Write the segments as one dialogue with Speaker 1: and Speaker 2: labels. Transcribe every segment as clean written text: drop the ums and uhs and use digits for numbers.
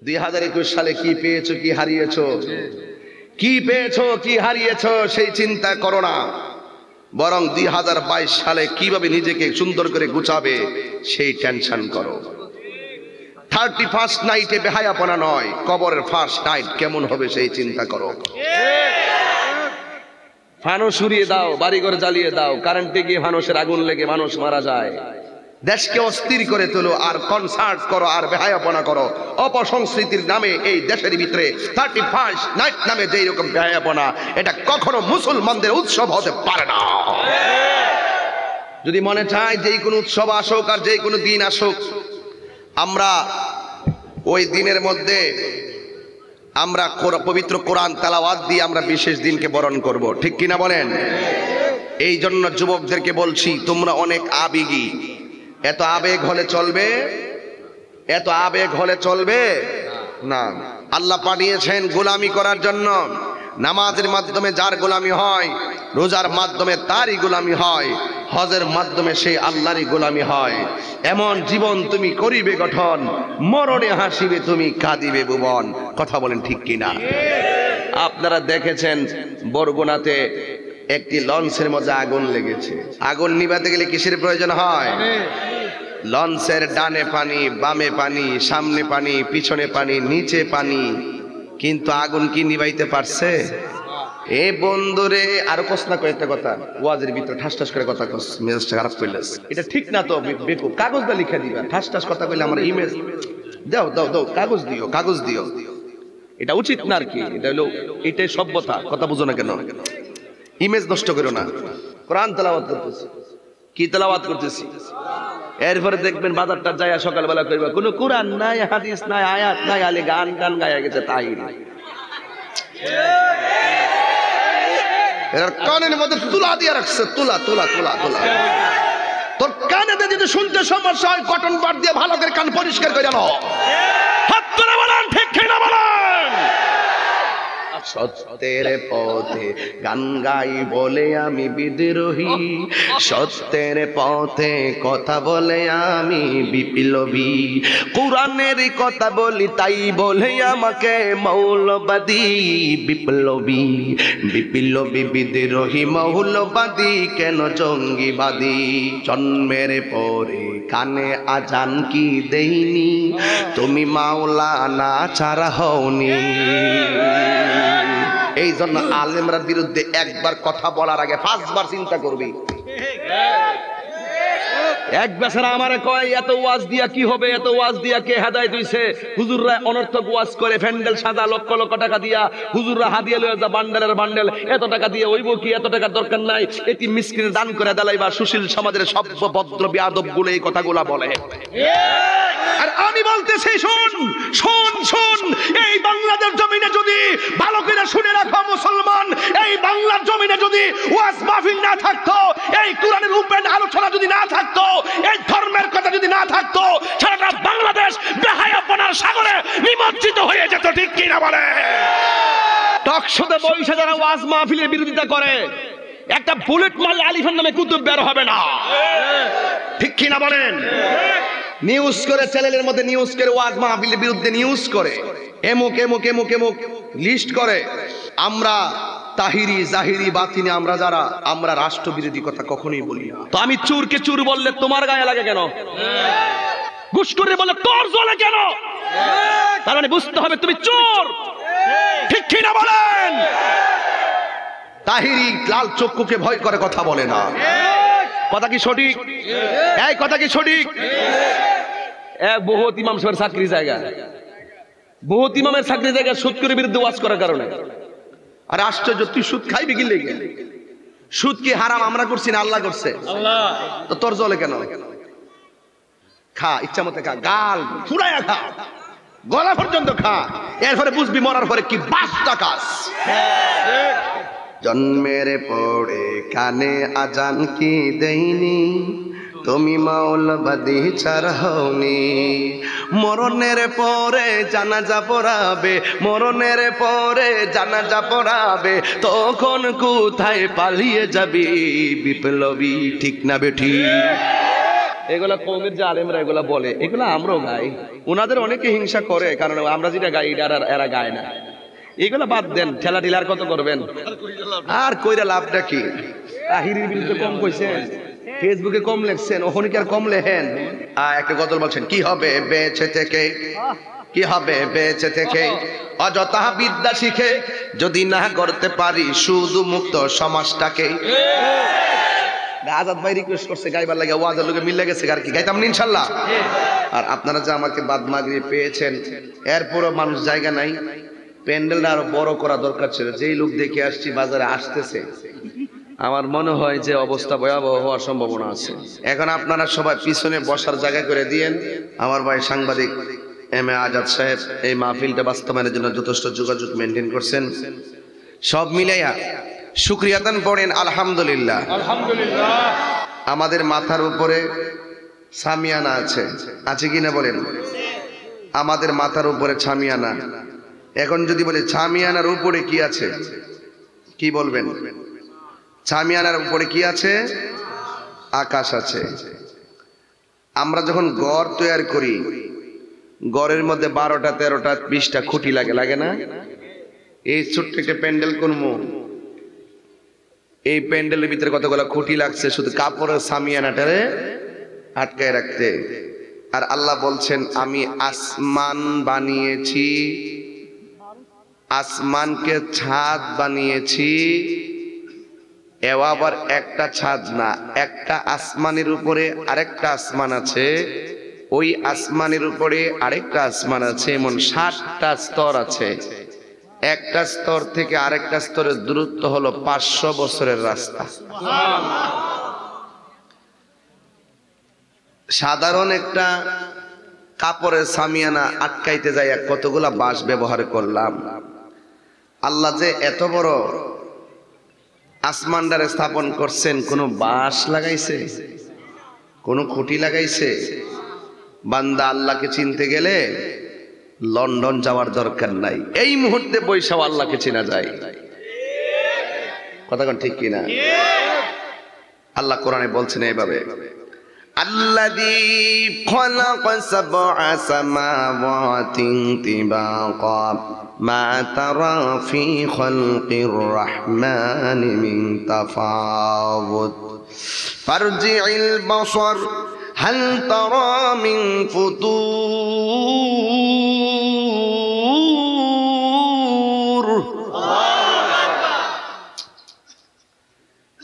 Speaker 1: 2021 সালে কি পেয়েছো কি হারিয়েছো, কি পেয়েছো কি হারিয়েছো সেই চিন্তা করো না, বরং 2022 সালে কিভাবে নিজেকে সুন্দর করে গুছাবে সেই টেনশন করো। 31st নাইটে বেহায়াপনা নয়, কবরের ফার্স্ট নাইট কেমন হবে সেই চিন্তা করো। ফানুস উড়িয়ে দাও, বাড়িঘর জ্বালিয়ে দাও, কারেন্টে গিয়ে ফানুসের আগুন লেগে মানুষ মারা যায়। দেশকে অস্থির করে তোলো আর কনসার্ট করো আর বেহায়াপনা করো। অপসংস্কৃতির নামে এই দেশের ভিতরে 31st নাইট নামে যেই রকম বেহায়াপনা, এটা কখনো মুসলমানদের উৎসব হতে পারে না। যদি মনে চায় যেই কোনো উৎসব আসুক আর যেই কোনো দিন আসুক, আমরা ওই দিনের মধ্যে আমরা পবিত্র কোরআন তেলাওয়াত দিয়ে আমরা বিশেষ দিনকে বরণ করব, ঠিক কিনা বলেন? এই জন্য যুবকদেরকে বলছি, তোমরা অনেক আবেগী। এত আবেগ হলে চলবে? এত আবেগ হলে চলবে না। আল্লাহ পাঠিয়েছেন গোলামি করার জন্য। নামাজের মাধ্যমে যার গোলামি হয়, রোজার মাধ্যমে তারই গোলামি হয়, হজের মাধ্যমে সেই আল্লাহরই গোলামি হয়। এমন জীবন তুমি করিবে গঠন, মরণে হাসিবে তুমি কাঁদিবে ভুবন। কথা বলেন ঠিক কিনা? আপনারা দেখেছেন বরগুনাতে একটি লঞ্চের মধ্যে আগুন লেগেছে। আগুন নিভাতে গেলে কিসের প্রয়োজন হয়? লঞ্চের ডানে পানি, বামে পানি, সামনে পানি, পিছনে পানি, নিচে পানি, কিন্তু আগুন কি নিভাইতে পারছে? এ বন্ধুরে, আরো কষ্ট না কয়েকটা কথা ওয়াজের ভিতরে ঠাস ঠাস করে কথা কস, মেজাজটা খারাপ করলেস। এটা ঠিক না তো বেকুব। কাগজ দা লিখে দিবা, ঠাস ঠাস কথা কইলে আমার ইমেজ দাও দাও দাও, কাগজ দিও কাগজ দিও। এটা উচিত না আর কি। এটা হলো এটাই সভ্যতা। কথা বুঝো না কেন? ইমেজ নষ্ট করো না। কোরআন তেলাওয়াত করতেছি, কি তেলাওয়াত করতেছি। এরপরে দেখবেন বাজারটা যায় সকালবেলা করবে, কোনো কোরআন নাই, হাদিস নাই, আয়াত নাই, আলে গান গান গায়া গেছে তাই। এর কানের মধ্যে তুলা দিয়ে রাখছে, তুলা তুলা তুলা তুলা। তোর কানে যদি শুনতে সমস্যা হয়, কটন বার দিয়ে ভালো করে কান পরিষ্কার করে নাও। হাত তুলে বলেন ঠিক কিনা বলেন। সত্যের পথে গান গাই বলে আমি বিদ্রোহী, সত্যের পথে কথা বলে আমি বিপ্লবী, কোরআনের কথা বলি তাই বলে আমাকে মৌলবাদী। বিপ্লবী বিপ্লবী বিদ্রোহী মৌলবাদী কেন জঙ্গিবাদী? জন্মের পরে কানে আজান কি দেইনি, তুমি মাওলানা ছাড়া হওনি। এই জন্য আলেমরার বিরুদ্ধে একবার কথা বলার আগে 5 বার চিন্তা করবি। এক বেচারা আমারে কয়, এত ওয়াজ দিয়া কি হবে, এত ওয়াজ দিয়া কে হেদায়েত হইছে? হুজুররা অনর্থক ওয়াজ করে, প্যান্ডেল সাজা লক্ষ লক্ষ টাকা দিয়া, হুজুররা হাদিয়া লয়ে যা বান্ডেলের বান্ডেল, এত টাকা দিয়ে হইব কি? এত টাকার দরকার নাই, এটি মিসকিন দান করে দেলাইবা। সুশীল সমাজের সভ্য ভদ্র বেয়াদব গুলো এই কথাগুলা বলে। আর আমি বলতেছি, শোন শোন শোন, এই বাংলাদেশ জমিনে যদি ভালো করে শুনে রাখো মুসলমান, এই বাংলার জমিনে যদি ওয়াজ মাহফিল না থাকতো, এই কোরআনের উপরে আলোচনা যদি না থাকতো, এই ধর্মের কথা যদি না থাকতো, সারাটা বাংলাদেশ বেহায়াপনার সাগরে নিমজ্জিত হয়ে যেত, ঠিক কি না বলে? টকশোতে বৈশা যারা ওয়াজ মাহফিলের বিরোধিতা করে, একটা বুলেট মারলে আলিফার নামে কুতুব বের হবে না, ঠিক কি না বলেন? নিউজ করে, চ্যানেলের মধ্যে নিউজ করে, ওয়াজ মাহফিলের বিরুদ্ধে নিউজ করে, এমুক এমুক এমুক এমুক লিস্ট করে। আমরা তাহিরি জাহিরি বাতিনে আমরা যারা, আমরা রাষ্ট্রবিরোধী কথা কখনোই বলি না। তো আমি চুরকে চুর বললে তোমার গায়ে লাগে কেন? ঘুষখোর বললে তোর জ্বলে কেন? তার মানে বুঝতে হবে তুমি চোর, ঠিক কি না বলেন? তাহিরি লাল চক্ষুকে ভয় করে কথা বলে না। কথা কি সঠিক? এই কথা কি সঠিক? বহুত ইমাম সাহেবের চাকরি জায়গা, বহুত ইমামের চাকরি জায়গা সুদ করে বিরুদ্ধে ওয়াজ করার কারণে। আর আশ্চর্য, তুই সুদ খাইবি কি লেগে? সুদ কি হারাম আমরা করছি না আল্লাহ করছে? তো তোর জ্বলে কেন? খা, ইচ্ছা মতো খা, গাল ফুরাইয়া খা, গলা পর্যন্ত খা, এরপরে বুঝবি মরার পরে কি বাসটা কাজ। জন্মের পরে কানে আজান কি দেইনি, তুমি মাওলাবাদী ছাড়া হওনি। মরণের পরে জানাজা পড়াবে, মরণের পরে জানাজা পড়াবে, তখন কোথায় পালিয়ে যাবি বিপ্লবী, ঠিক না বেঠি? এগুলা কওমের যে আলেমরা এগুলা বলে, এগুলা আমরাও গাই। ওনাদের অনেকে হিংসা করে, কারণ আমরা যেটা গাই এটা এরা গায় না। এগুলা বাদ দেন, ঠেলা ঢিলার কত করবেন, আর কইরা লাভটা কি? তাহিরের বিরুদ্ধে কম কইছেন, ফেসবুকে কম লেখছেন, ওখানে কি আর কম লেখেন? একটা গজল বলছেন, কি হবে বেঁচে থেকে, কি হবে বেঁচে থেকে, অযথা বিদ্যা শিখে যদি না করতে পারি শুধু মুক্ত সমাজটাকে। আজাদ ভাই রিকোয়েস্ট করছে গাইবার লাগে, ওয়াজের লোকে মিলে গেছে, আর কি গাইতাম না ইনশাল্লাহ। আর আপনারা যে আমাকে বাদ মাগরিব পেয়েছেন, এরপরও মানুষ জায়গা নাই, প্যান্ডেলটা আরো বড় করা দরকার ছিল। যেই লোক দেখে আসছি বাজারে আসতেছে, আমার মনে হয় যে অবস্থা ভয়াবহ হওয়ার সম্ভাবনা আছে। এখন আপনারা সবাই পিছনে বসার জায়গা করে দিয়েন। আমার ভাই সাংবাদিক এম এ আজাদ সাহেব এই মাহফিলটা বাস্তবায়নের জন্য যথেষ্ট যোগাযোগ মেনটেন করছেন। সব মিলাইয়া শুকরিয়া দান পড়েন আলহামদুলিল্লাহ।
Speaker 2: আলহামদুলিল্লাহ।
Speaker 1: আমাদের মাথার উপরে ছামিয়ানা আছে, আছে কিনা বলেন? আমাদের মাথার উপরে ছামিয়ানা। এখন যদি বলি ছামিয়ানার উপরে কি আছে, কি বলবেন? ছামিয়ানার উপরে কি আছে? আকাশ আছে। আমরা যখন ঘর তৈরি করি, ঘরের মধ্যে 12টা 13টা 20টা খুঁটি লাগে, লাগে না? এই ছোট্ট একটা প্যান্ডেল করবো, এই প্যান্ডেলের ভিতরে কতগুলো খুঁটি লাগছে শুধু কাপড়ের ছামিয়ানাটারে আটকায় রাখতে। আর আল্লাহ বলছেন আমি আসমান বানিয়েছি, আসমানকে ছাদ বানিয়েছি। এও আবার একটা ছাদ না, একটা আসমানের উপরে আরেকটা আসমান আছে, ওই আসমানের উপরে আরেকটা আসমান আছে, এমন 7টা স্তর আছে। একটা স্তর থেকে আরেকটা স্তরের দূরত্ব হলো 500 বছরের রাস্তা। সাধারণ একটা কাপড়ের সামিয়ানা আটকাইতে যাই কতগুলা বাঁশ ব্যবহার করলাম। আল্লাহ যে এত বড় আসমানটারে স্থাপন করছেন, কোনো বাঁশ লাগাইছে, কোনো খুঁটি লাগাইছে? বান্দা আল্লাহকে চিনতে গেলে লন্ডন যাওয়ার দরকার নাই, এই মুহূর্তে বৈশাও আল্লাহকে চেনা যায়। কথা কোন ঠিক কিনা? আল্লাহ কোরআনে বলছেন এইভাবে, আল্লাযী খালাকা সাবআ সামাওয়াতিন তিবাকা মা তারা ফি খালকির রাহমানি মিন তাফাউত ফারজি'ল বাসার হাল তারা মিন ফুতুর।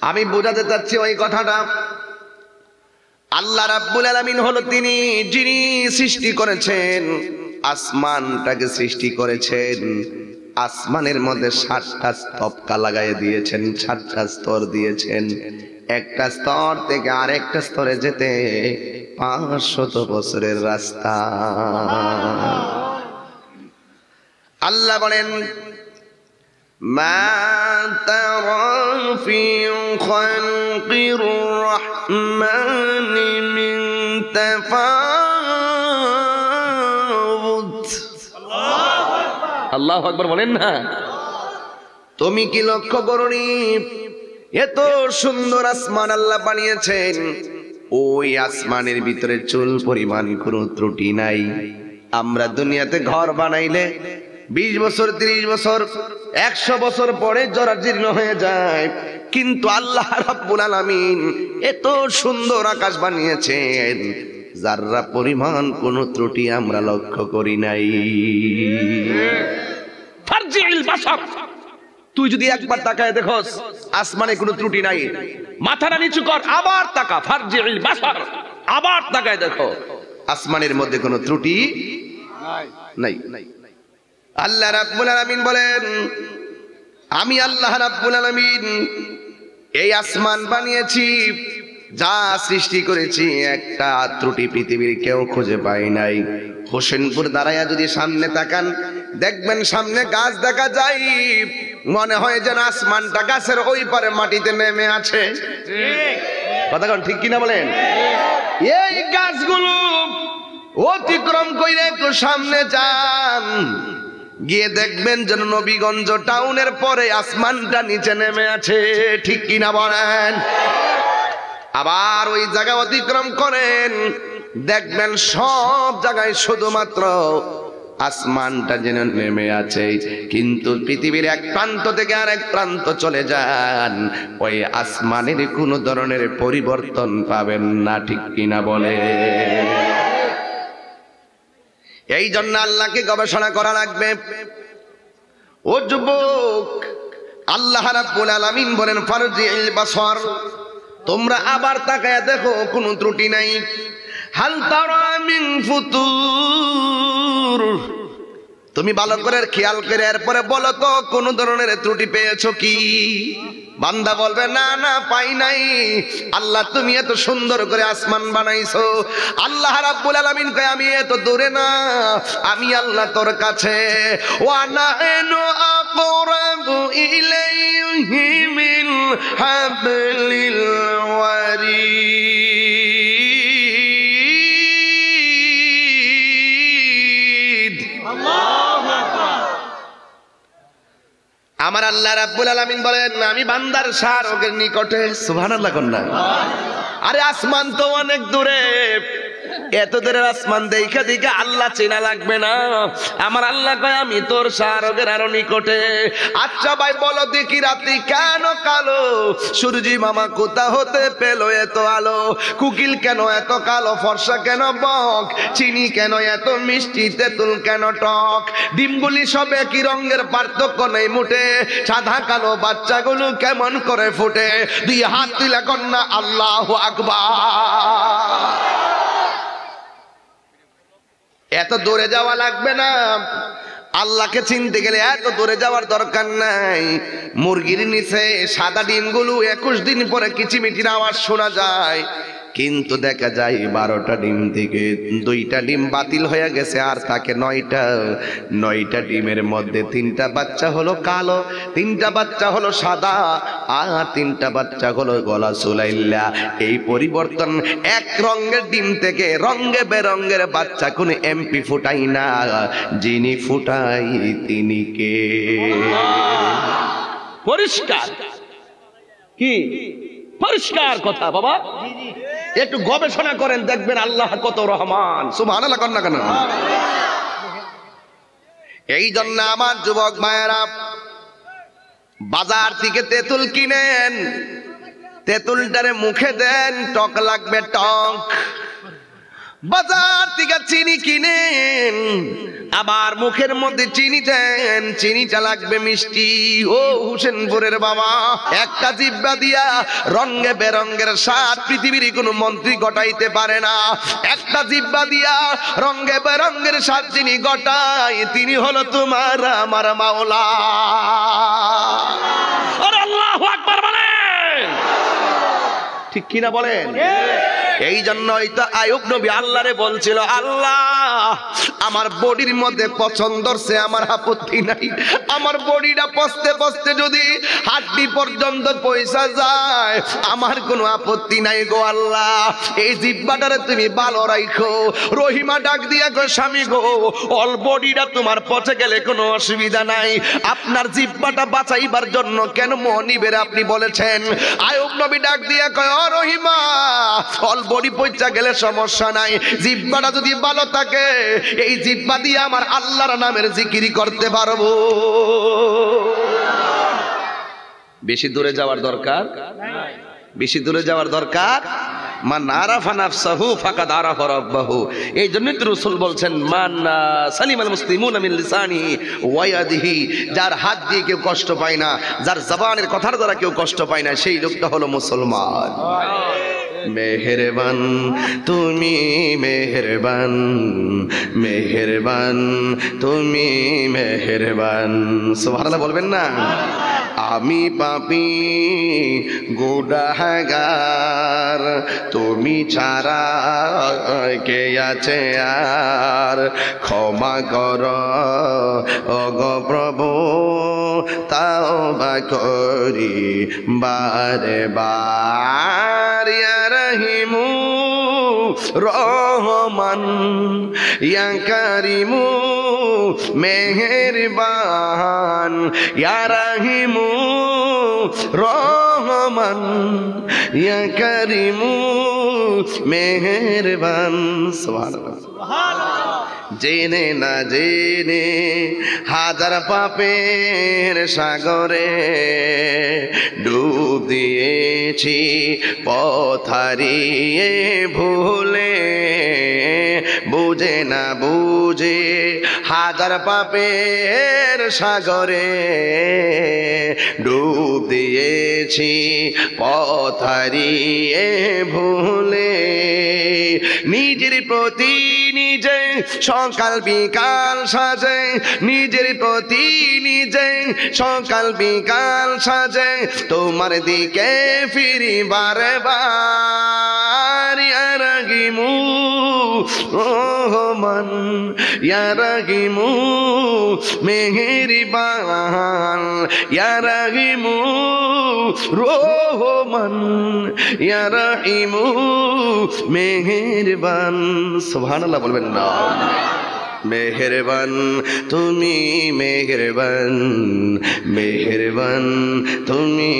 Speaker 1: আমি বোঝাতে চাচ্ছি ওই কথাটা, আল্লাহ রাব্বুল আলামিন হলো তিনি যিনি সৃষ্টি করেছেন, আসমানটাকে সৃষ্টি করেছেন। আসমানের মধ্যে 7টা স্তবকা লাগাই দিয়েছেন, 7টা স্তর দিয়েছেন। একটা স্তর থেকে আরেকটা স্তরে যেতে 500 বছরের রাস্তা। আল্লাহ বলেন মা তারা ফি খালকির রাহমানি মিন তাফাউত। আল্লাহু আকবার বলেন না? তুমি কি লক্ষ্য করনি এত সুন্দর আসমান আল্লাহ বানিয়েছেন, ওই আসমানের ভিতরে চুল পরিমাণ কোনো ত্রুটি নাই। আমরা দুনিয়াতে ঘর বানাইলে 20 বছর 30 বছর 100 বছর পরে জরাজীর্ণ হয়ে যায়, কিন্তু আল্লাহ রাব্বুল আলামিন এত সুন্দর আকাশ বানিয়েছেন, যাররা পরিমাণ কোনো ত্রুটি আমরা লক্ষ্য করি নাই। ফারজিল বাসার, তুই যদি একবার তাকায় দেখোস আসমানে কোনো ত্রুটি নাই, মাথাটা নিচু কর আবার তাকা, ফারজিল বাসার, আবার তাকায় দেখো আসমানের মধ্যে কোনো ত্রুটি নাই। আল্লাহ রাব্বুল আলামিন বলেন আমি আল্লাহ রাব্বুল আলামিন এই আসমান বানিয়েছি, যা সৃষ্টি করেছি একটা ত্রুটি পৃথিবীর কেউ খুঁজে পায় নাই। হোসেনপুর দাঁড়াইয়া যদি সামনে তাকান দেখবেন সামনে গাছ দেখা যায়, মনে হয় যেন আসমানটা গাছের ওই পারে মাটিতে নেমে আছে। কথা কোন ঠিক কিনা বলেন? এই গাছগুলো অতিক্রম করে একটু সামনে যান, গিয়ে দেখবেন যেন নবীগঞ্জ টাউনের পরে আসমানটা নিচে নেমে আছে। ঠিক কিনা বলেন? আবার ওই জায়গা অতিক্রম করেন, দেখবেন সব জায়গায় শুধুমাত্র আসমানটা যেন নেমে আছে, কিন্তু পৃথিবীর এক প্রান্ত থেকে আরেক প্রান্ত চলে যান, ওই আসমানের কোনো ধরনের পরিবর্তন পাবেন না, ঠিক কিনা বলে? এই জন্য আল্লাহকে গবেষণা করা লাগবে। ও যুবক, আল্লাহ রাব্বুল আলামিন বলেন ফারজিল বাসর, তোমরা আবার তাকায় দেখো কোনো ত্রুটি নাই। হাল তারা মিন ফুতুর, তুমি ভালো করে খেয়াল করে এরপরে বলো তো কোন ধরনের ত্রুটি পেয়েছো কি? বান্দা বলবে না না পাই নাই। আল্লাহ তুমি এত সুন্দর করে আসমান বানাইছো। আল্লাহ রাব্বুল আলামিন কয় আমি এত দূরে না, আমি আল্লাহ তোর কাছে। ওয়া নাহনু আকরাবু ইলাইহি মিন হাবলিল ওয়ারিদ। আল্লাহু আকবার। আমার আল্লাহ রাব্বুল আলামিন বলেন আমি বান্দার শারকের নিকটে। সুবহানাল্লাহ কন্যা। আরে আসমান তো অনেক দূরে, এত দূরের আসমান দেখা দেখা আল্লাহ চেনা লাগবে না? আমার আল্লাহ কয় আমি তোর শারকের আরো নিকটে। আচ্ছা ভাই বলো দেখি রাত্রি কেন কালো? সূর্যি মামা কোথা হতে পেল এত আলো? কুকিল কেন এত কালো? ফর্সা কেন বক? চিনি কেন এত মিষ্টি? তেঁতুল কেন টক? ডিমগুলি সব একই রঙের, পার্থক্য নেই মুঠে। সাদা কালো বাচ্চাগুলো কেমন করে ফুটে? দুই হাত তুলে কন্যা আল্লাহু আকবার। এত দূরে যাওয়া লাগবে না, আল্লাহকে চিনতে গেলে এত দূরে যাওয়ার দরকার নাই। মুরগির নিচে সাদা ডিমগুলো 21 দিন পরে কিচিমিচির আওয়াজ শোনা যায়, কিন্তু দেখা যায় 12টা ডিম থেকে 2টা ডিম বাতিল হয়ে গেছে, আর থাকে 9টা ডিমের মধ্যে 3টা বাচ্চা হলো কালো, 3টা বাচ্চা হলো সাদা, আর 3টা বাচ্চা হলো গলা চুলাইল্লা। এই পরিবর্তন, এক রঙের ডিম থেকে রঙে বেরঙের বাচ্চা কোন এমপি ফুটাই না, যিনি ফুটাই তিনি কে? পরিষ্কার কি? পরিষ্কার কথা বাবা। একটু গবেষণা করেন, দেখবেন আল্লাহ কত রহমান। সুবহানাল্লাহ কন্যা কেন? এই জন্য আমার যুবক ভাইয়েরা বাজার থেকে তেঁতুল কিনেন, তেঁতুলটারে মুখে দেন, টক লাগবে টক। বাজার থেকে চিনি কিনেন, আবার মুখের মধ্যে চিনি দেন, চিনিটা লাগবে মিষ্টি। ও হুসেনপুরের বাবা, একটা জিব্বা দিয়া রঙে বেরঙের স্বাদ পৃথিবীর কোনো মন্ত্রী গটাইতে পারে না। একটা জিব্বা দিয়া রঙে বেরঙের স্বাদ যিনি গটায়, তিনি হলো তোমার আমার মাওলা। আরে আল্লাহু আকবার বলেন, ঠিক কিনা বলেন? এই জন্যই তো আইয়ুব নবী আল্লাহরে বলছিল, আল্লাহ আমার বডির মধ্যে পছন্দ হচ্ছে, আমার আপত্তি নাই। আমার বডিটা পচতে পচতে যদি হাড্ডি পর্যন্ত পয়সা যায়, আমার কোনো আপত্তি নাই গো আল্লাহ। এই জিহ্বাটারে তুমি ভালো রাখো। রহিমা ডাক দিয়া গো স্বামী গো, অল বডিটা তোমার পচে গেলে কোনো অসুবিধা নাই, আপনার জিহ্বাটা বাঁচাইবার জন্য কেন মনিবের আপনি বলেছেন? আইয়ুব নবী ডাক দিয়া কয়, ও রহিমা, অল বডি পচা গেলে সমস্যা নাই, জিহ্বাটা যদি ভালো থাকে, এই জিহ্বা দিয়ে আমার আল্লাহর নামের জিকিরি করতে পারবো। বেশি দূরে যাওয়ার দরকার নাই, বেশি দূরে যাওয়ার দরকার। মান আরাফা নাফসাহু ফাকাদ আরাফা রাব্বাহু। এই জন্য তো রাসূল বলছেন, মান সালিমাল মুসলিমুনা মিন লিসানিহি ওয়া ইয়াদিহি, যার হাত দিয়ে কেউ কষ্ট পায় না, যার জবানের কথার দ্বারা কেউ কষ্ট পায় না, সেই লোকটা হলো মুসলমান। মেহেরবান তুমি মেহেরবান, মেহেরবান তুমি মেহেরবান। সুবহানাল্লাহ বলবেন না? আমি পাপী গুনাহগার, তুমি ছাড়া কে আছে আর? ক্ষমা কর ওগো প্রভু, তাওবা করি বারে বার। ইয়া রহিমু রহমান, ইয়া কারিমু মেহেরবান, ইয়া রহিমু রহমান ইয়া কারিমু মেহেরবান। সুবহানাল্লাহ। জেনে না জেনে হাজার পাপের সাগরে ডুব দিয়েছি পথ হারিয়ে ভুলে, বুঝে না বুঝে হাজার পাপের সাগরে ডুব দিয়েছি পথ হারিয়ে ভুলে। নিজের প্রতি নিজে সকাল বিকাল সাজে, নিজের প্রতি নিজে সকাল বিকাল সাজে, তোমার দিকে ফিরি বারে বার। ইয়া রাহিমু রহমান ইয়া রাহিমু মেহেরবান, ইয়া রাহিমু রহমান ইয়া রাহিমু মেহেরবান। সুবহানাল্লাহ বলবেন না। মেহেরবান তুমি মেহেরবান, মেহেরবান তুমি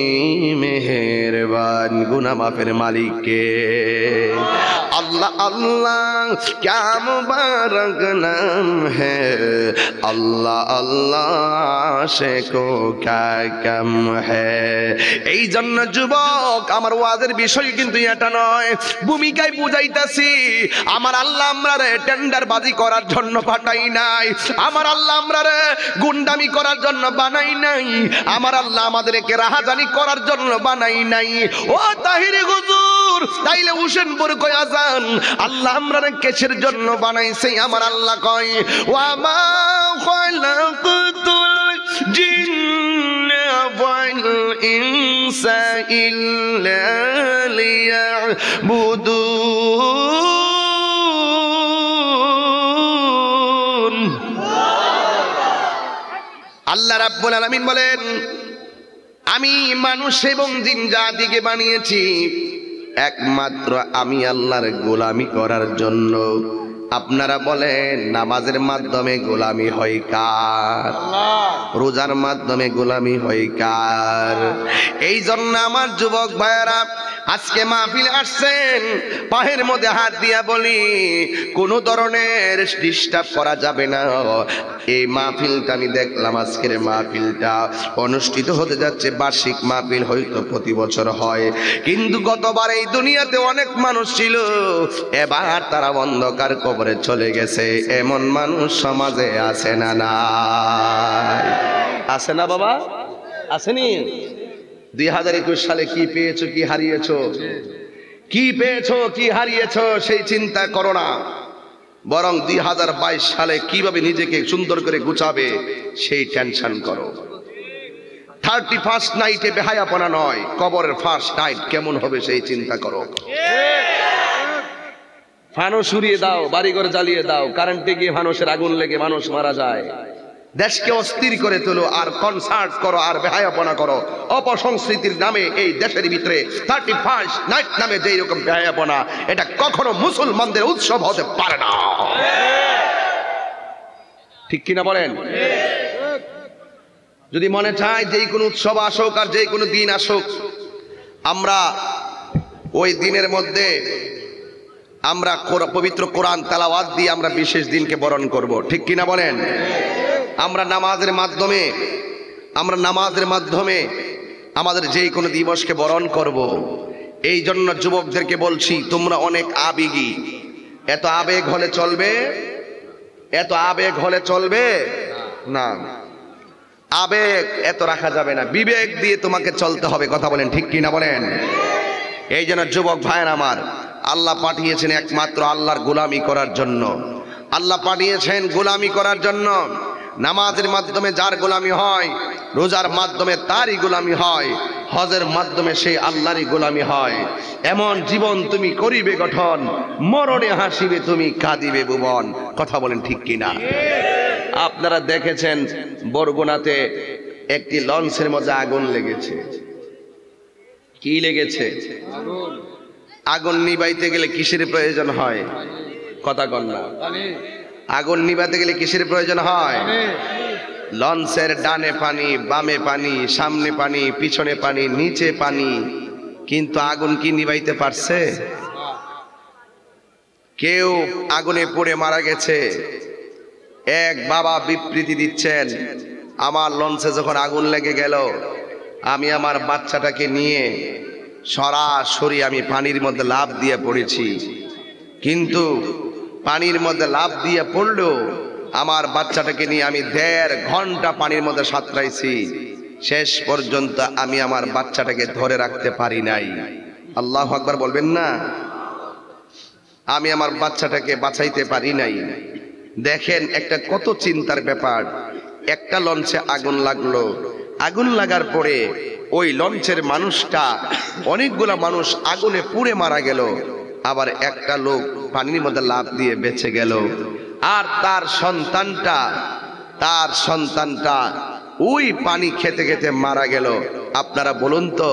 Speaker 1: মেহেরবান। গুনাহ মাফের মালিককে अल्लाह अल्लाह क्या मुबारक नाम है, अल्लाह अल्लाह से को क्या कम है। এই জন্য যুবক আমার ওয়াজের বিষয় কিন্তু এটা নয়, ভূমিকায় বুঝাইতাছি আমার আল্লাহ আমরারে টেন্ডারবাজি করার জন্য পাঠাই নাই, আমার আল্লাহ আমরারে গুন্ডামি করার জন্য বানাই নাই, আমার আল্লাহ আমাদেরকে রাহাজানি করার জন্য বানাই নাই। ও তাহিরি হুজুর তাইলে হোসেনপুর কই আজান আল্লাহ আমরারে কিসের জন্য বানাইছে? আমার আল্লাহ কয় ওয়া মা খালাকাতুল জিন্না ওয়াল ইনসা ইল্লা লিয়াবুদুন। আল্লাহ রাব্বুল আলামিন বলেন আমি মানুষ এবং জিন জাতিকে বানিয়েছি একমাত্র আমি আল্লাহর গোলামি করার জন্য। আপনারা বলেন নামাজের মাধ্যমে গোলামি হয় কার? রোজার মাধ্যমে গোলামি হয় কার? এই জন্য আমার যুবক ভাইয়েরা আজকে মাহফিলে আসছেন, পায়ের মধ্যে হাত দিয়া বলি কোনো ধরনের ডিস্টার্ব করা যাবে না। এই মাহফিলটা আমি দেখলাম, আজকের মাহফিলটা অনুষ্ঠিত হতে যাচ্ছে বার্ষিক মাহফিল, হয়তো প্রতি বছর হয়, কিন্তু গতবার এই দুনিয়াতে অনেক মানুষ ছিল, এবার তারা অন্ধকার কবরে চলে গেছে। এমন মানুষ সমাজে আছে না? নাই? আছে না বাবা? আসেনি? 2021 সালে কি পেয়েছো, কি হারিয়েছো? কি পেয়েছো, কি হারিয়েছো সেই চিন্তা করো না, বরং 2022 সালে কিভাবে নিজেকে সুন্দর করে গুছাবে সেই টেনশন করো। 31st নাইটে বেহায়াপনা নয়, কবরের ফার্স্ট নাইট কেমন হবে সেই চিন্তা করো। ফানুস উড়িয়ে দাও, বাড়িঘর জ্বালিয়ে দাও, কারেন্টে গিয়ে ফানুসের আগুন লেগে মানুষ মারা যায়। দেশকে অস্থির করে তোলো আর কনসার্ট করো আর বেহায়াপনা করো। অপসংস্কৃতির নামে এই দেশের ভিতরে 31st নাইট নামে যেই রকম বেহায়াপনা, এটা কখনো মুসলমানদের উৎসব হতে পারে না। ঠিক কিনা বলেন? যদি মনে চায় যেই কোনো উৎসব আসুক আর যেই কোনো দিন আসুক, আমরা ওই দিনের মধ্যে আমরা পবিত্র কোরআন তেলাওয়াত দিয়ে আমরা বিশেষ দিনকে বরণ করব। ঠিক কিনা বলেন? আমরা নামাজের মাধ্যমে আমাদের যেই কোনো দিবসকে বরণ করব। এই জন্য যুবকদেরকে বলছি তোমরা অনেক আবেগী, এত আবেগ হলে চলবে? এত আবেগ হলে চলবে না, আবেগ এত রাখা যাবে না, বিবেক দিয়ে তোমাকে চলতে হবে। কথা বলেন ঠিক কিনা বলেন? এই জন্য যুবক ভাইয়ের আমার, আল্লাহ পাঠিয়েছেন একমাত্র আল্লাহর গোলামি করার জন্য। আল্লাহ পাঠিয়েছেন গোলামি করার জন্য। নামাজের মাধ্যমে যার গোলামি হয়, রোজার মাধ্যমে তারই গোলামি হয়, হজের মাধ্যমে সেই আল্লাহরই গোলামি হয়। এমন জীবন তুমি করিবে গঠন, মরণে হাসিবে তুমি, কাঁদিবে ভুবন। কথা বলেন ঠিক কিনা? আপনারা দেখেছেন বরগুনাতে একটি লঞ্চের মধ্যে আগুন লেগেছে। কি লেগেছে? আগুন নিবাইতে গেলে কিসের প্রয়োজন হয়? কথা কন না। আগুন নিভাতে গেলে কিসের প্রয়োজন হয়? লঞ্চের ডানে পানি, বামে পানি, সামনে পানি, পিছনে পানি, নিচে পানি, কিন্তু আগুন কি নিভাইতে পারছে? কেউ আগুনে পড়ে মারা গেছে। এক বাবা বিবৃতি দিচ্ছেন, আমার লঞ্চে যখন আগুন লেগে গেল, আমি আমার বাচ্চাটাকে নিয়ে সরাসরি আমি পানির মধ্যে লাফ দিয়ে পড়েছি, কিন্তু পানির মধ্যে লাফ দিয়ে পড়লেও আমার বাচ্চাটাকে নিয়ে আমি 1.5 ঘন্টা পানির মধ্যে সাঁতরাইছি, শেষ পর্যন্ত আমি আমার বাচ্চাটাকে ধরে রাখতে পারি নাই। আল্লাহু আকবার বলবেন না? আমি আমার বাচ্চাটাকে বাঁচাইতে পারি নাই। দেখেন একটা কত চিন্তার ব্যাপার। একটা লঞ্চে আগুন লাগলো, আগুন লাগার পরে ওই লঞ্চের মানুষটা, অনেকগুলা মানুষ আগুনে পুড়ে মারা গেল, আবার একটা লোক পানির মধ্যে লাফ দিয়ে বেঁচে গেল। আর তার সন্তানটা ওই পানি খেতে খেতে মারা গেল। আপনারা বলুন তো,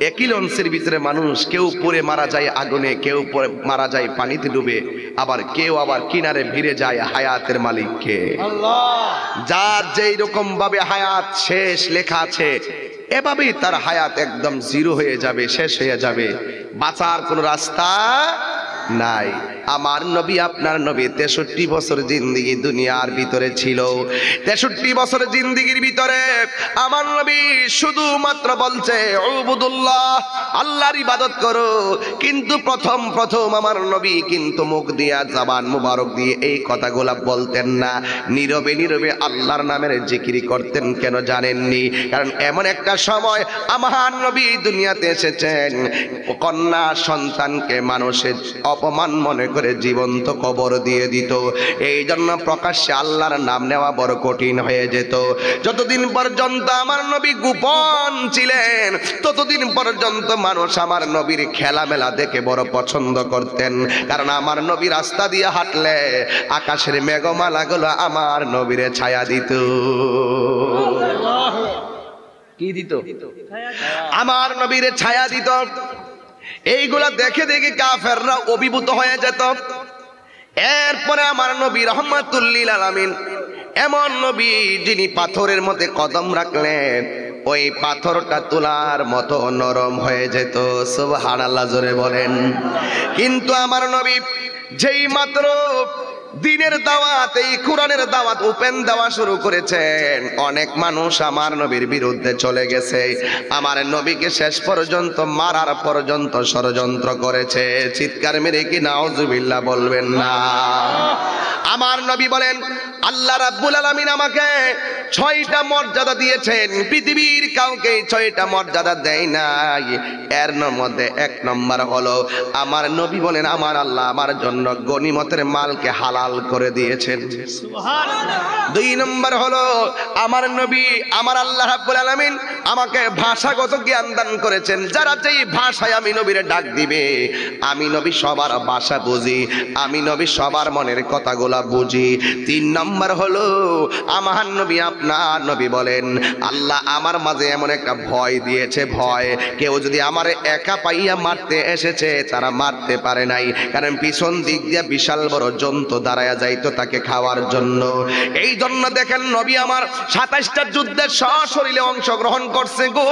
Speaker 1: একই লঞ্চের ভিতরে মানুষ, কেউ পড়ে মারা যায় আগুনে, কেউ পড়ে মারা যায় পানিতে ডুবে, আবার কেউ আবার কিনারে ভিড়ে যায় হায়াতের মালিককে। যার যেই রকম ভাবে হায়াত শেষ লেখা আছে, এভাবেই তার হায়াত একদম জিরো হয়ে যাবে, শেষ হয়ে যাবে, বাঁচার কোনো রাস্তা নাই। আমার নবী, আপনার নবী 63 বছর জিন্দেগি দুনিয়ার ভিতরে ছিল। 63 বছর জিন্দেগির ভিতরে আমার নবী শুধুমাত্র বলছে উবুদুল্লাহ, আল্লাহর ইবাদত করো। কিন্তু প্রথম আমার নবী কিন্তু মুখ দিয়া, জবান মুবারক দিয়ে এই কথাগুলা বলতেন না। নীরবে নীরবে আল্লাহর নামের জিকির করতেন। কেন জানেননি? কারণ এমন একটা সময় আমার নবী দুনিয়াতে এসেছেন, কন্যা সন্তানকে মানুষের অপমান মনে করে জীবন্ত কবর দিয়ে দিত। এই জন্য প্রকাশ্যে আল্লাহর নাম নেওয়া বড় কঠিন হয়ে যেত। যতদিন পর্যন্ত আমার নবী গোপন ছিলেন, ততদিন পর্যন্ত মানুষ আমার নবীর খেলামেলা দেখে বড় পছন্দ করতেন। কারণ আমার নবী রাস্তা দিয়ে হাঁটলে আকাশের মেঘমালাগুলো আমার নবীরে ছায়া দিত। কি দিত? আমার নবীরে ছায়া দিত। এইগুলা দেখে দেখে কাফেররা অভিভূত হয়ে যেত। এরপরে আমার নবী রাহমাতুল লিল আলামিন, এমন নবী যিনি পাথরের মধ্যে কদম রাখলেন ওই পাথরটা তুলার মতো নরম হয়ে যেত। সুবহানাল্লাহ, জোরে বলেন। কিন্তু আমার নবী যেই মাত্র দিনের দাওয়াত, এই কোরআনের দাওয়াত ওপেন দেওয়া শুরু করেছেন, অনেক মানুষ আমার নবীর বিরুদ্ধে চলে গেছে। আমার নবীকে শেষ পর্যন্ত মারার পর্যন্ত ষড়যন্ত্র করেছে। চিৎকার মেরে কি নাউজুবিল্লাহ বলবেন না? আমার নবী বলেন, আল্লাহ রাব্বুল আলামিন আমাকে 6টা মর্যাদা দিয়েছেন, পৃথিবীর কাউকে 6টা মর্যাদা দেয় নাই। এর মধ্যে 1 নম্বর হলো আমার নবী বলেন, আমার আল্লাহ আমার জন্য গনিমতের মালকে হালাল করে দিয়েছেন। সুবহানাল্লাহ। 2 নম্বর হলো আমার নবী, আমার আল্লাহ রাব্বুল আলামিন আমাকে ভাষাগত জ্ঞান দান করেছেন। যারা যেই ভাষায় আমি নবীরে ডাক দিবে, আমি নবী সবার ভাষা বুঝি, আমি নবী সবার মনের কথাগুলা বুঝি। 3 নম্বর হলো আমার নবী, আপনার নবী বলেন, আল্লাহ আমার মাঝে এমন একটা ভয় দিয়েছে, ভয়। কেউ যদি আমার একা পাইয়া মারতে এসেছে, তারা মারতে পারে নাই, কারণ পিছন দিক দিয়ে বিশাল বড় জন্তু দাঁড়ায়া যাইতো তাকে খাওয়ার জন্য। এই জন্য দেখেন নবী আমার 27টা যুদ্ধে সশরীরে অংশগ্রহণ করছে গো।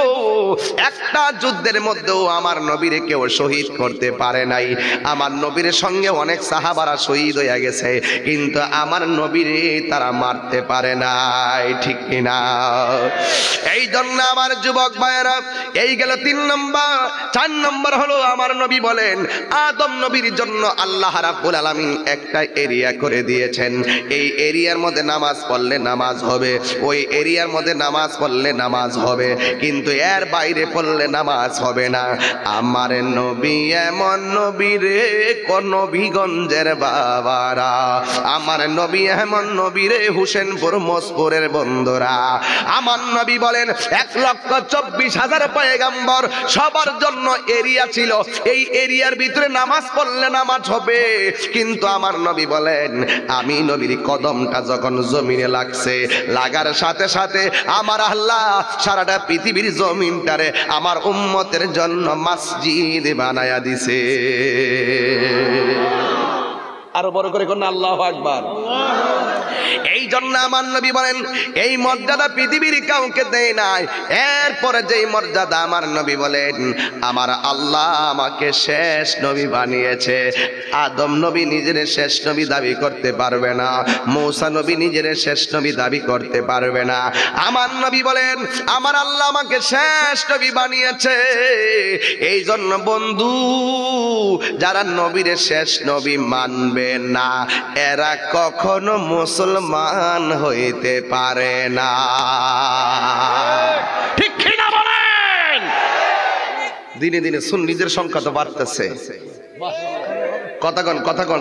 Speaker 1: একটা যুদ্ধের মধ্যেও আমার নবীরে কেউ শহীদ করতে পারে নাই। আমার নবীর সঙ্গে অনেক সাহাবারা শহীদ হয়ে গেছে, কিন্তু আমার নবীরে তারা মারতে পারে নাই। ঠিক কিনা? এই জন্য আমার যুবক ভাইয়েরা, এই গেল 3 নম্বর। 4 নম্বর হলো আমার নবী বলেন, আদম নবীর জন্য আল্লাহ রাব্বুল আলামিন একটা এরিয়া করে দিয়েছেন। এই এরিয়ার মধ্যে নামাজ পড়লে নামাজ হবে, ওই এরিয়ার মধ্যে নামাজ পড়লে নামাজ হবে, কিন্তু এর বাইরে পড়লে নামাজ হবে না। আমার নবী এমন নবী রে, কোন নবীগঞ্জের বাবারা, আমার নবী এমন নবী রে, হুসেনপুর মোসপুরের বন্ধুরা। আমার নবী বলেন 1,24,000 পয়গম্বর, সবার জন্য এরিয়া ছিল, এই এরিয়ার ভিতরে নামাজ পড়লে নামাজ হবে। কিন্তু আমার নবী বলেন, আমি নবীর কদমটা যখন জমিনে লাগছে, লাগার সাথে সাথে আমার আল্লাহ সারাটা পৃথিবীর জমিনটারে আমার উম্মতের জন্য মসজিদ বানায়া দিছে। আরো বড় করে কোন আল্লাহু আকবার। এই জন্য আমার নবী বলেন এই মর্যাদা পৃথিবীর কাউকে দেয় নাই। এরপরে যেই মর্যাদা আমার নবী বলেন আমার আল্লাহ আমাকে শেষ নবী বানিয়েছে। আদম নবী নিজের শেষ নবী দাবি করতে পারবে না, মূসা নবী নিজের শেষ নবী দাবি করতে পারবে না। আমার নবী বলেন আমার আল্লাহ আমাকে শেষ নবী বানিয়েছে। এই জন্য বন্ধু যারা নবীর শেষ নবী মানবে না এরা কখনো মুসলমান হইতে পারে না। ঠিক কিনা বলেন? দিনে দিনে সুন্নিদের সংখ্যা তো বাড়তেছে।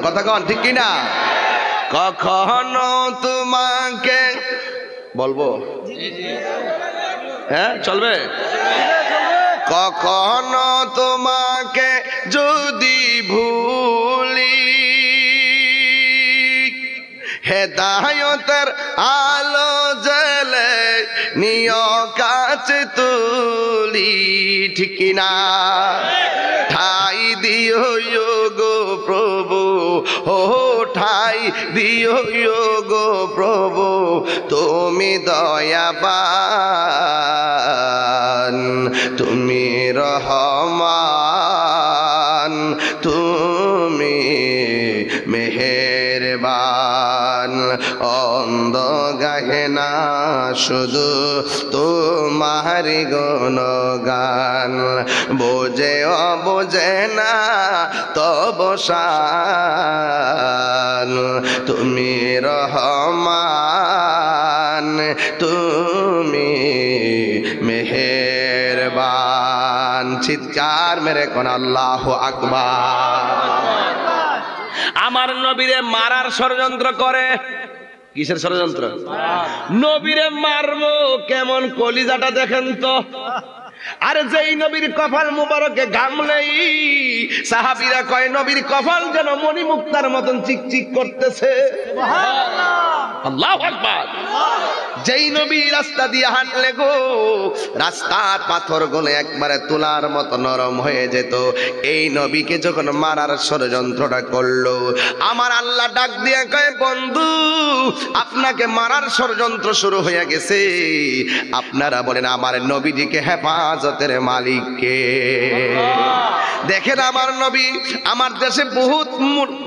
Speaker 1: কথাগণ ঠিক কিনা? কখনো তোমাকে বলবো, হ্যাঁ চলবে। কখনো তোমাকে যদি ভুলি হেদায়তের আলো জ্বলে নিয় কাছে তুলি। ঠিক না? ঠাই দিও গো প্রভু, ও ঠাই দিও গো প্রভু, তুমি দয়াবান, তুমি রহমান, তুমি মেহেরবান। অন্ধ গাহে না শুধু তোমার গুণগান, বোঝে অবোঝে না তব শান, তুমি রহমান, তুমি মেহেরবান। চিৎকার মেরে কোন আল্লাহু আকবার। আমার নবীরে মারার ষড়যন্ত্র করে। কিসের ষড়যন্ত্র? নবীরে মারবো কেমন, কলিজাটা দেখেন তো। আরে যেই নবীর কপাল মুবারকে ঘামলেই সাহাবীরা কয় নবীর কপাল যেন মণিমুক্তার মতন চিকচিক করতেছে। আল্লাহু আকবার। যেই নবী রাস্তা দিয়ে হাঁটলে গো রাস্তার পাথর গুলো একবারে তুলার মতো নরম হয়ে যেত। এই নবীকে যখন মারার ষড়যন্ত্রটা করলো আমার আল্লাহ ডাক দিয়ে কয় বন্ধু আপনাকে মারার ষড়যন্ত্র শুরু হয়ে গেছে। আপনারা বলেন আমার নবীজিকে হেফাজতের মালিক কে? দেখেন আমার নবী, আমার দেশে বহুত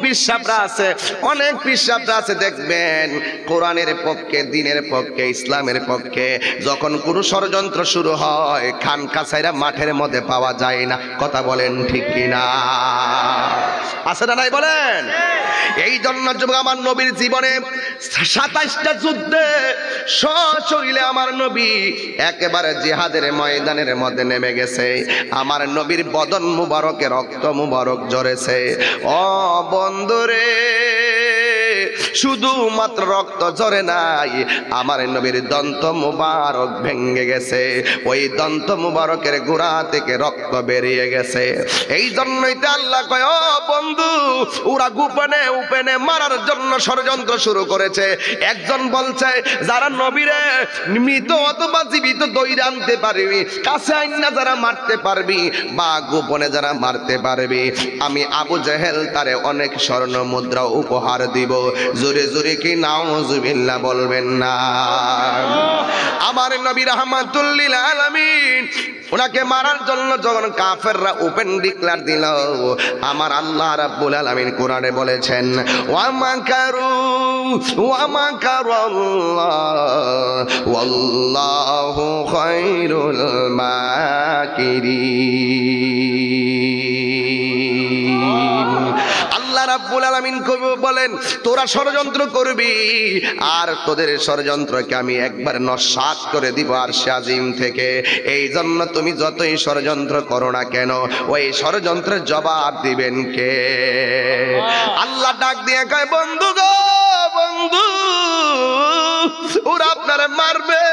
Speaker 1: পীরসাহেবরা আছে, অনেক পীরসাহেবরা আছে, দেখবেন কোরআনের পক্ষে, দিনের পক্ষে, ইসলামের পক্ষে যখন কোনো ষড়যন্ত্র শুরু হয় খান কাছাইরা মাঠের মধ্যে পাওয়া যায় না। কথা বলেন ঠিক কিনা? আছে না নাই বলেন? এই জন্য আমার নবীর জীবনে 27টা যুদ্ধে সশরীরে আমার নবী একেবারে জিহাদের ময়দানের মধ্যে নেমে গেছে। আমার নবীর বদন মুবারকে রক্ত মুবারক ঝরেছে। ও বন্ধুরে, শুধুমাত্র রক্ত ঝরে নাই, আমার নবীর দন্ত মুবারক ভেঙে গেছে। ওই দন্ত মুবারকের গোড়া থেকে রক্ত বেরিয়ে গেছে। এই জন্যই তো আল্লাহ কয় ও বন্ধু ওরা গোপনে উপেনে মারার জন্য ষড়যন্ত্র শুরু করেছে। একজন বলছে যারা নবীরে মৃত অথবা জীবিত দইরা আনতে পারবি, কাছে আইনা যারা মারতে পারবি বা গোপনে যারা মারতে পারবি, আমি আবু জেহেল তারে অনেক স্বর্ণ মুদ্রা উপহার দিব। জোরে জোরে কি নাউজুবিল্লাহ বলবেন না? আমার নবী রাহমাতুল লিল আলামিন ওনাকে মারার জন্য যখন কাফেররা ওপেন ডিক্লার দিল, আমার আল্লাহ রাব্বুল আলামিন কোরআনে বলেছেন ওয়া মাকারু ওয়াল্লাহু খায়রুল মাকিরিন। আল্লাহ রাব্বুল আলামিন বলেন তোরা ষড়যন্ত্র করবি আর তোদের ষড়যন্ত্রকে আমি একবার নস্যাৎ করে দিব আরশে আজিম থেকে। এই জন্য তুমি যতই ষড়যন্ত্র করো না কেন ওই ষড়যন্ত্রের জবাব দিবেন কে? আল্লাহ ডাক দিয়ে কয় বন্ধু গো বন্ধু ওরা আপনারা মারবে,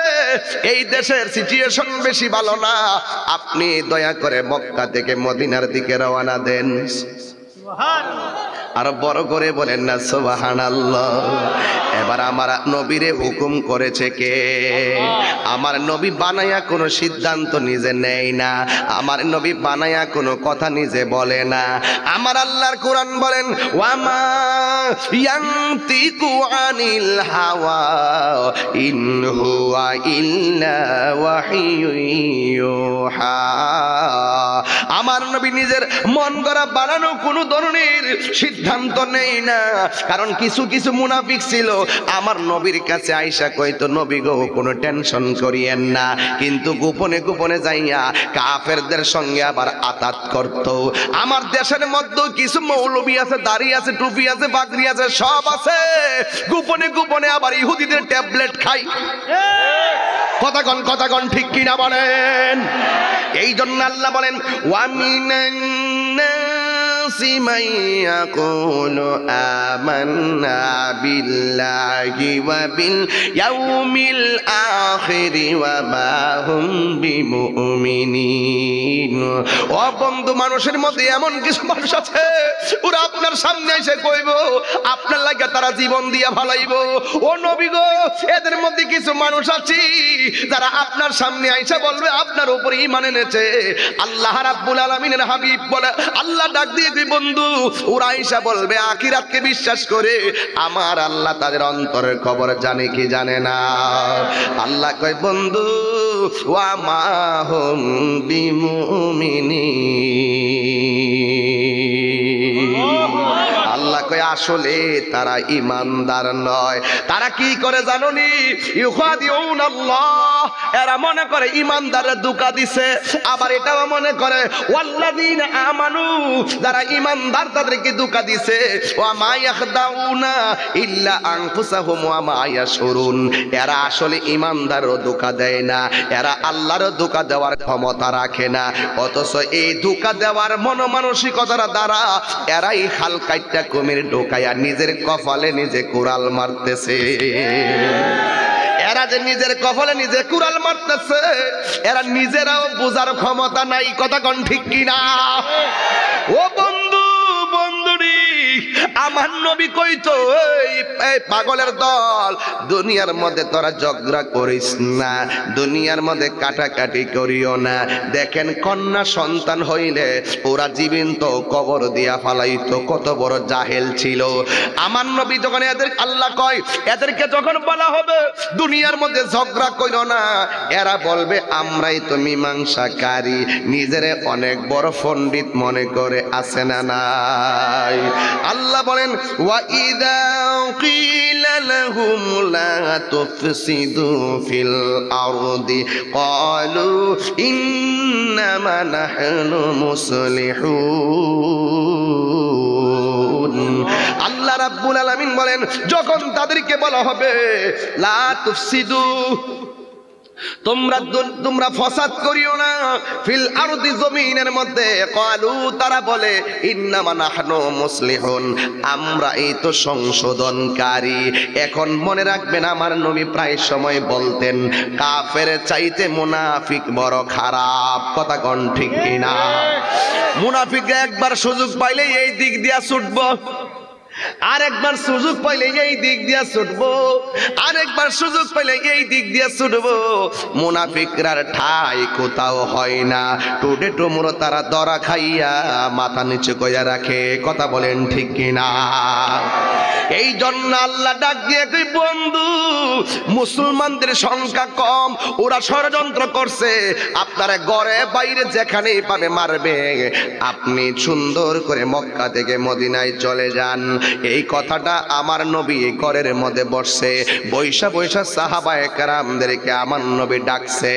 Speaker 1: এই দেশের সিচুয়েশন বেশি ভালো না, আপনি দয়া করে মক্কা থেকে মদিনার দিকে রওনা দেন। আর বড় করে বলেন না সুবহানাল্লাহ। এবার আমার নবীরে হুকুম করেছে কে? আমার নবী বানায়া কোনো সিদ্ধান্ত নিজে নেয় না, আমার নবী বানায়া কোনো কথা নিজে বলে না। আমার আল্লাহর কোরআন বলেন ওয়ামা ইয়ানতিকু আনিল হাওয়া ইন হুয়া ইল্লা ওয়াহিয়ুন ইউহা। আমার নবী নিজের মন গড়া বানানো কোনো ধরনের সিদ্ধান্ত নেই না। কারণ কিছু কিছু মুনাফিক ছিল আমার নবীর কাছে আইসা কইতো নবী গো কোনো টেনশন করিয়েন না, কিন্তু গোপনে গোপনে যাইয়া কাফেরদের সঙ্গে আবার আতাত করত। আমার দেশের মধ্যে কিছু মৌলবী আছে, দাড়ি আছে, টুপি আছে, পাগড়ি আছে, সব আছে, গোপনে গোপনে আবার ইহুদিদের ট্যাবলেট খাই। কথা কন ঠিক কিনা বলেন? এই জন্য আল্লাহ বলেন ওয়ামিনান নাসি মান ইয়াকুলু আমান্না বিল্লাহি ওয়া বিল ইয়াউমিল আখির ওয়া মা হুম বিমুমিনিন। ও বন্ধু, মানুষের মধ্যে এমন কিছু মানুষ আছে ওরা আপনার সামনে এসে কইব আপনার লাগা তারা জীবন দিয়া ভালাইব। ও নবী গো, এদের মধ্যে কিছু মানুষ আছে যারা আপনার সামনে আইসা বলবে আপনার উপরে ঈমান এনেছে। আল্লাহ রাব্বুল আলামিনের হাবিব বলে, আল্লাহ ডাক দিয়ে কই বন্ধু, ওরা আইসা বলবে আখিরাতকে বিশ্বাস করে আমার আল্লাহ তাদের অন্তরের খবর জানে কি জানে না। আল্লাহ কয় বন্ধু ওয়া মা হুম বিমুমিনিন। আল্লাহ কয় আসলে তারা ইমানদার নয়। তারা কি করে জানোনি? ইউখাদিউন আল্লাহ, এরা মনে করে ইমানদারের ধোঁকা দিছে, আবার এটাও মনে করে ওয়াল্লাযীনা আমানু, যারা ইমানদার তাদেরকে ধোঁকা দিছে। ওয়া মা ইয়াখদাউনা ইল্লা আনফুসাহুম ওয়া মা ইয়াশউরুন। এরা আসলে ইমানদারও ধোঁকা দেয় না, এরা আল্লাহরও ধোঁকা দেওয়ার ক্ষমতা রাখে না। অথচ এই ধোঁকা দেওয়ার মনোমানসিকতার দ্বারা এরাই হালকাইটা কুমির ঢোকাইয়া নিজের কপালে নিজে কুড়াল মারতেছে। এরা যে নিজের কপালে নিজে কুড়াল মারতেছে, এরা নিজেরাও বোঝার ক্ষমতা নাই। কথা কোন ঠিক কিনা? ও বন্ধু, বন্ধুরি, আমার নবী কইতো এই পাগলের দল, দুনিয়ার মধ্যে তোরা ঝগড়া করিস না, দুনিয়ার মধ্যে কাটাকাটি করিও না। দেখেন কন্যা সন্তান হইলে ওরা জীবন্ত কবর দিয়া ফালাইতো, কত বড় জাহেল ছিল। আমার নবী যখন এদের আল্লাহ কয় এদেরকে যখন বলা হবে দুনিয়ার মধ্যে ঝগড়া কইরো না, এরা বলবে আমরাই তো মীমাংসাকারী, নিজেরে অনেক বড় পণ্ডিত মনে করে আছে না নাই। আল্লাহ বলেন ওয়া ইযা কিলা লাহুম লা তুফসিদু ফিল আরদি ক্বালু ইন্নামা নাহনু মুসলিহুন। আল্লাহ রাব্বুল আলামিন বলেন যখন তাদেরকে বলা হবে লা তুফসিদু, তোমরা ফসাদ করিও না, ফিল আরদি, জমিনের মধ্যে, ক্বালু, তারা বলে ইন্নামা নাহনু মুসলিহুন, আমরা এই তো সংশোধনকারী। এখন মনে রাখবেন আমার নবী প্রায় সময় বলতেন কাফের চাইতে মুনাফিক বড় খারাপ। কথা কোন ঠিক কিনা? মুনাফিকরা একবার সুযোগ পাইলে এই দিক দিয়া ছুটবো, আরেকবার সুযোগ পাইলে এই দিক দিয়া ছুটবো, আরেকবার সুযোগ পাইলে এই দিক দিয়া ছুটবো। মুনাফিকরার ঠাই কোথাও হয় না, টুডে টুমরো তারা দরা খাইয়া মাথা নিচু কইয়া রাখে। কথা বলেন ঠিক কিনা? এই জন্য আল্লাহ ডাক দিয়ে কই বন্ধু, মুসলমানদের সংখ্যা কম, ওরা ষড়যন্ত্র করছে, আপনারা ঘরে বাইরে যেখানেই পাবে মারবে। আপনি সুন্দর করে মক্কা থেকে মদিনায় চলে যান। এই কথাটা আমার নবী ঘরের মধ্যে বসছে, বৈশা বৈশা সাহাবায়ে কেরামদেরকে আমার নবী ডাকছে।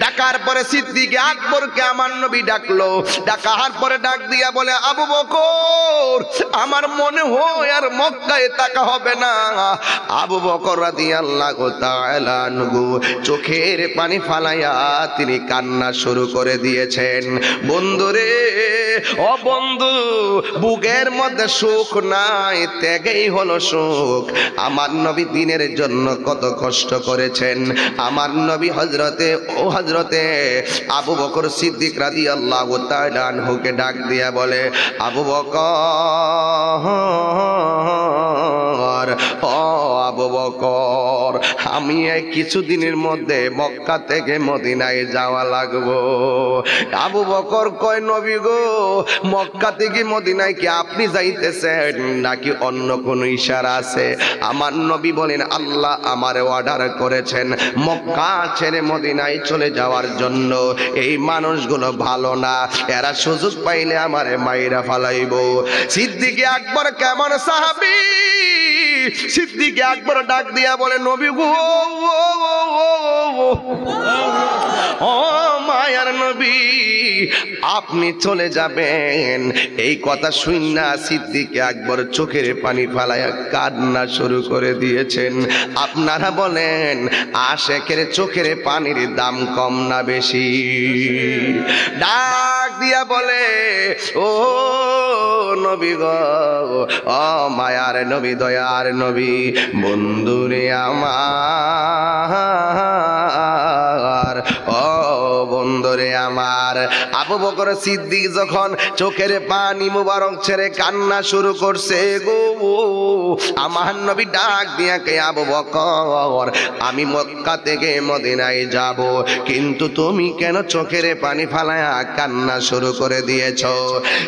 Speaker 1: ডাকার পরে সিদ্দিক আকবরকে আমার নবী ডাকলো, ডাকার পরে ডাক দিয়া বলে আবু বকর, আমার মনে হয় আর মক্কায় তাকা হবে না। আবু বকর রাদিয়াল্লাহু তাআলা আনহু চোখের পানি ফালাইয়া তিনি কান্না শুরু করে দিয়েছেন। বন্ধুরে, ও বন্ধু, বুকের মধ্যে সুখ নাই, ত্যাগেই হলো সুখ। আমার নবী দিনের জন্য কত কষ্ট করেছেন। আমার নবী হযরতে আবু বকর সিদ্দিক রাদিয়াল্লাহু তাআলা আনহুকে ডাক দিয়া বলে, আবু বকর, ও আবু বকর, আমি এই কিছুদিনের মধ্যে মক্কা থেকে মদিনায় যাওয়া লাগবো। আবু বকর কয়, নবী গো, মক্কা থেকে মদিনায় কি আপনি যাইতেছেন নাকি অন্য কোনো ইশারা আছে? আমার নবী বলেন, আল্লাহ আমারে অর্ডার করেছেন মক্কা ছেড়ে মদিনায় চলে যাওয়ার জন্য। এই মানুষগুলো ভালো না, এরা সুযোগ পাইলে আমারে মাইরা ফালাইব। সিদ্দিকে আকবর কেমন সাহাবী! সিদ্দিকে আকবর ডাক দিয়া বলে, নবী গো, ও মায়ার নবী, আপনি চলে যাবেন। এই কথা শুননা সিদ্দিকে আকবর চোখের পানি ফালায়া কান্না শুরু করে দিয়েছেন। আপনারা বলেন, আশেকের চোখের পানির দাম কম না বেশি? ডাক দিয়া বলে, ও নবী গো, ও মায়ার নবী, দয়ার নবী, বন্ধুরে আমার, ও বন্ধুরে আমার। আবু বকর সিদ্দিক যখন চোখের পানি মুবারক ছেড়ে কান্না শুরু করছে গো, আমার নবী ডাক দিয়া কে, আবু বকর, আমি মক্কা থেকে মদিনায় যাব, কিন্তু তুমি কেন চোখের পানি ফালায়া কান্না শুরু করে দিয়েছো?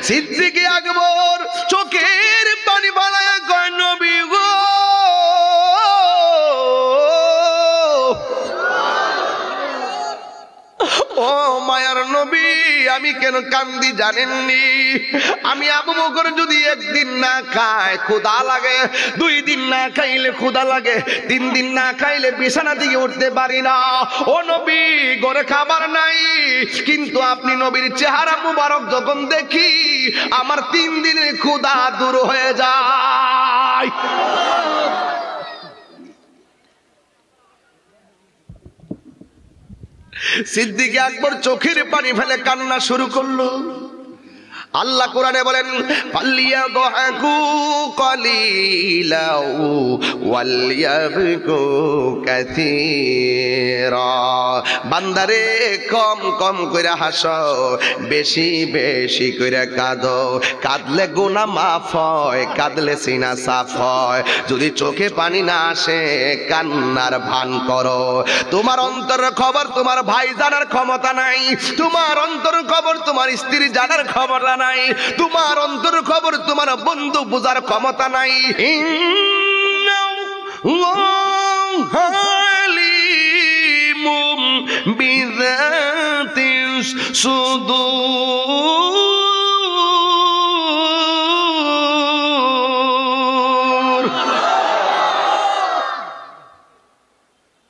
Speaker 1: সিদ্দিক আকবর চোখের পানি ফালায়া কয়, নবী গো, ও মায়ার নবী, আমি কেন কান্দি জানেননি? আমি আবু বকর যদি একদিন না খায় ক্ষুধা লাগে, 2 দিন না খাইলে ক্ষুধা লাগে, 3 দিন না খাইলে বিছানা থেকে উঠতে পারি না। ও নবী, ঘরে খাবার নাই, কিন্তু আপনি নবীর চেহারা মুবারক যখন দেখি আমার 3 দিনের ক্ষুধা দূর হয়ে যায়। সিদ্দিক আকবর চোখের পানি ফেলে কান্না শুরু করলো। আল্লাহ কোরআনে বলেন, ফালিয়াদহাকু কালিলাউ ওয়ালিয়াবকু কাসীরা। বান্দারে, কম কম কইরা হাসো, বেশি বেশি কইরা কাঁদো। কাঁদলে গুনাহ মাফ হয়, কাঁদলে সিনা সাফ হয়। যদি চোখে পানি না আসে, কান্নার ভান করো। তোমার অন্তরের খবর তোমার ভাই জানার ক্ষমতা নাই, তোমার অন্তরের খবর তোমার স্ত্রী জানার ক্ষমতা নাই, তোমার অন্তর খবর তোমার বন্ধু বুঝার ক্ষমতা নাই। হালিমুম বিযাতিস সুদূর।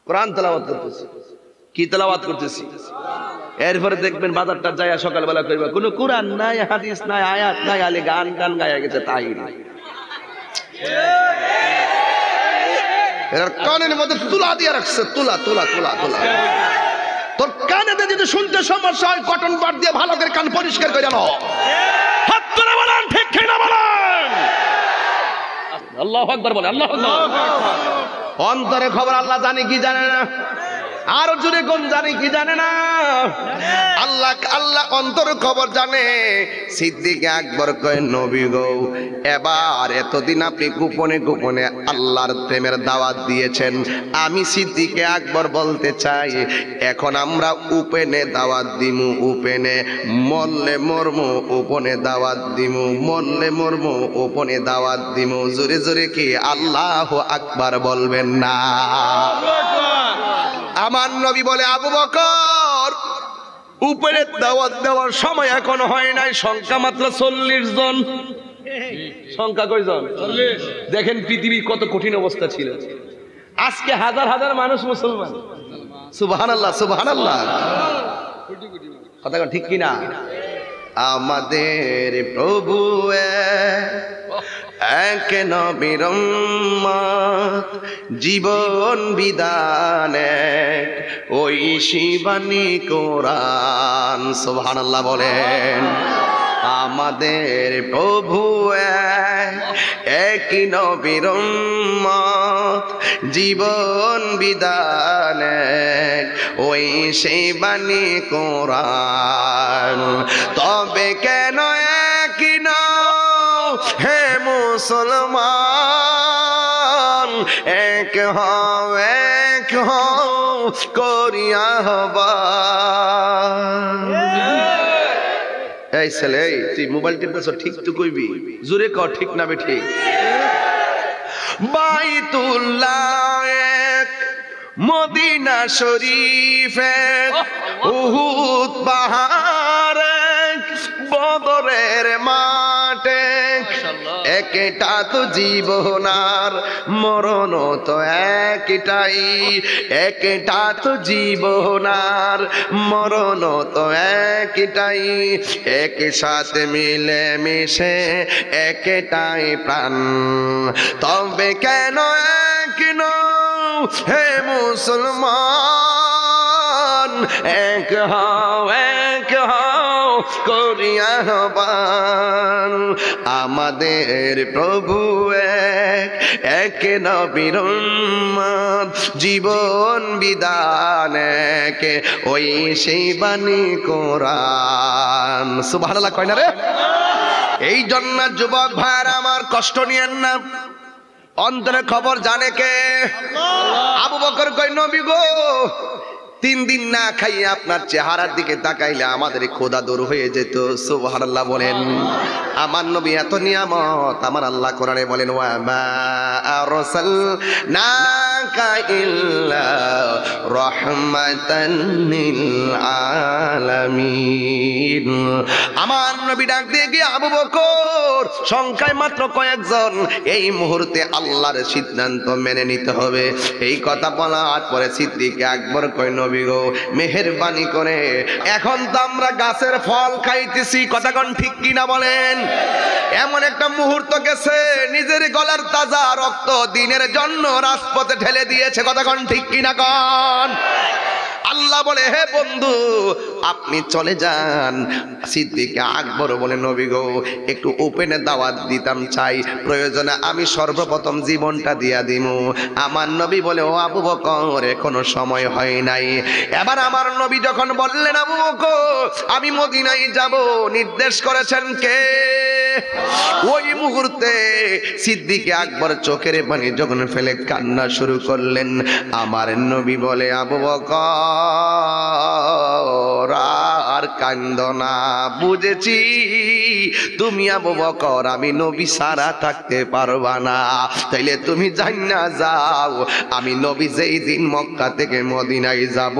Speaker 1: কোরআন তেলাওয়াত করতেছি। কি তেলাওয়াত করতেছি? এরপরে দেখবেন বাজারটা যায় সকালবেলা করবে, কোনো কোরআন নাই, হাদিস নাই, আয়াত নাই, আলে গান গান গায়া গেছে তাই। এর কানের মধ্যে তুলা দিয়ে রাখছে, তুলা তুলা তুলা তুলা। তোর কানে যদি শুনতে সমস্যা হয়, কটন পাট দিয়ে ভালো করে কান পরিষ্কার করে নাও। হাত তুলে বলেন, ঠিক ঠিক না বলেন? আল্লাহু আকবার বলে, আল্লাহু আকবার। অন্তরে খবর আল্লাহ জানে কি জানে না? আর জোরে কোন জানে কি জানে না? আল্লাহ আল্লাহ অন্তর খবর জানে। সিদ্দিক আকবর কয়, নবী গো, এবার এতদিন আপনি গোপনে গোপনে আল্লাহর প্রেমের দাওয়াত দিয়েছেন, আমি সিদ্দিক আকবর বলতে চাই, এখন আমরা উপেনে দাওয়াত দিমু। উপেনে মরলে মরমু, উপনে দাওয়াত দিমু, মরলে মরমু, উপনে দাওয়াত দিমু। জোরে জোরে কি আল্লাহু আকবার বলবেন না? আমার নবী বলে, আবু বকর, উপরে দাওয়াত দেওয়ার সময় এখন হয় নাই, সংখ্যা মাত্র 40 জন। সংখ্যা কয়জন? 40। দেখেন পৃথিবীর কত কঠিন অবস্থা ছিল, আজকে হাজার হাজার মানুষ মুসলমান। সুবহানাল্লাহ, সুবহানাল্লাহ। কথা ঠিক কিনা? আমাদের প্রভু এক নবীর উম্মত, জীবন বিধানে ওই শিবানী কোরআন। সুবহানাল্লাহ বলেন। আমাদের প্রভু একই নবীর উম্মত, জীবন বিধান ওই সেই বাণী কোরআন। তবে কেন একই নও হে মুসলমান, এক হও করিয়া আহ্বান। এই ছেলে, তুই মোবাইল টিপতেছ, ঠিক তো কইবি, জোরে কর ঠিক না বে ঠিক। বাইতুল্লাহ এক, মদিনা শরীফ এক, উহুদ পাহাড় এক, বদরের মাঠ এক, একটা তো জীবন আর মরণ তো একটাই, একটা তো জীবন আর মরণ তো একটাই, একসাথে মিলে মিশে একটাই প্রাণ। তবে কেন এক নও হে মুসলমান, এক হও করিয়া আহ্বান। আমাদের প্রভু এক নবীর উম্মত, জীবন বিধান এক ওই সেই বাণী কোরআন। সুবহানাল্লাহ কয় না রে? এই জন্য যুবক ভাইরা আমার, কষ্ট নিয়েন না, অন্তরের খবর জানে কে? আবু বকর কয় নবী গো, 3 দিন না খাইয়ে আপনার চেহারার দিকে তাকাইলে আমাদের খোদা দূর হয়ে যেত। সুবহানাল্লাহ বলেন। আমার নবী এত নিয়ামত, আমার আল্লাহ কোরআনে বলেন ওয়া মা আরসালনাকা ইল্লা রাহমাতান লিল আলামিন। আমার নবী ডাক দিয়ে গিয়ে আবু বকর, সংখ্যায় মাত্র কয়েকজন, এই মুহূর্তে আল্লাহর সিদ্ধান্ত মেনে নিতে হবে। এই কথা বলার পরে সিদ্দিক আকবর কয় নবী গো, মেহেরবানি করে এখন তো আমরা গাছের ফল খাইতেছি, কথা কোন ঠিক কিনা বলেন? এমন একটা মুহূর্ত গেছে, নিজের গলার তাজা রক্ত দিনের জন্য রাজপথে ঢেলে দিয়েছে, কথা কোন ঠিক কিনা কন? আল্লাহ বলে হে বন্ধু আপনি চলে যান। সিদ্দিক আকবর বলে নবী গো, একটু ওপেনে দাওয়াত দিতাম চাই, প্রয়োজনে আমি সর্বপ্রথম জীবনটা দিয়া দিমু। আমার নবী বলে ও আবু বকর, এখনো সময় হয় নাই। এবার আমার নবী যখন বললেন আবু বকর আমি মদিনায় যাব, নির্দেশ করেছেন কে? ওই মুহূর্তে সিদ্দিক আকবর চোখের পানি যখন ফেলে কান্না শুরু করলেন, আমার নবী বলে আবু বকর আর কান্দো না, বুঝেছি তুমি আবু বকর আমি নবী সারা থাকতে পারবা না, তাইলে তুমি জান্না যাও। আমি নবী যেই দিন মক্কা থেকে মদিনায় যাব,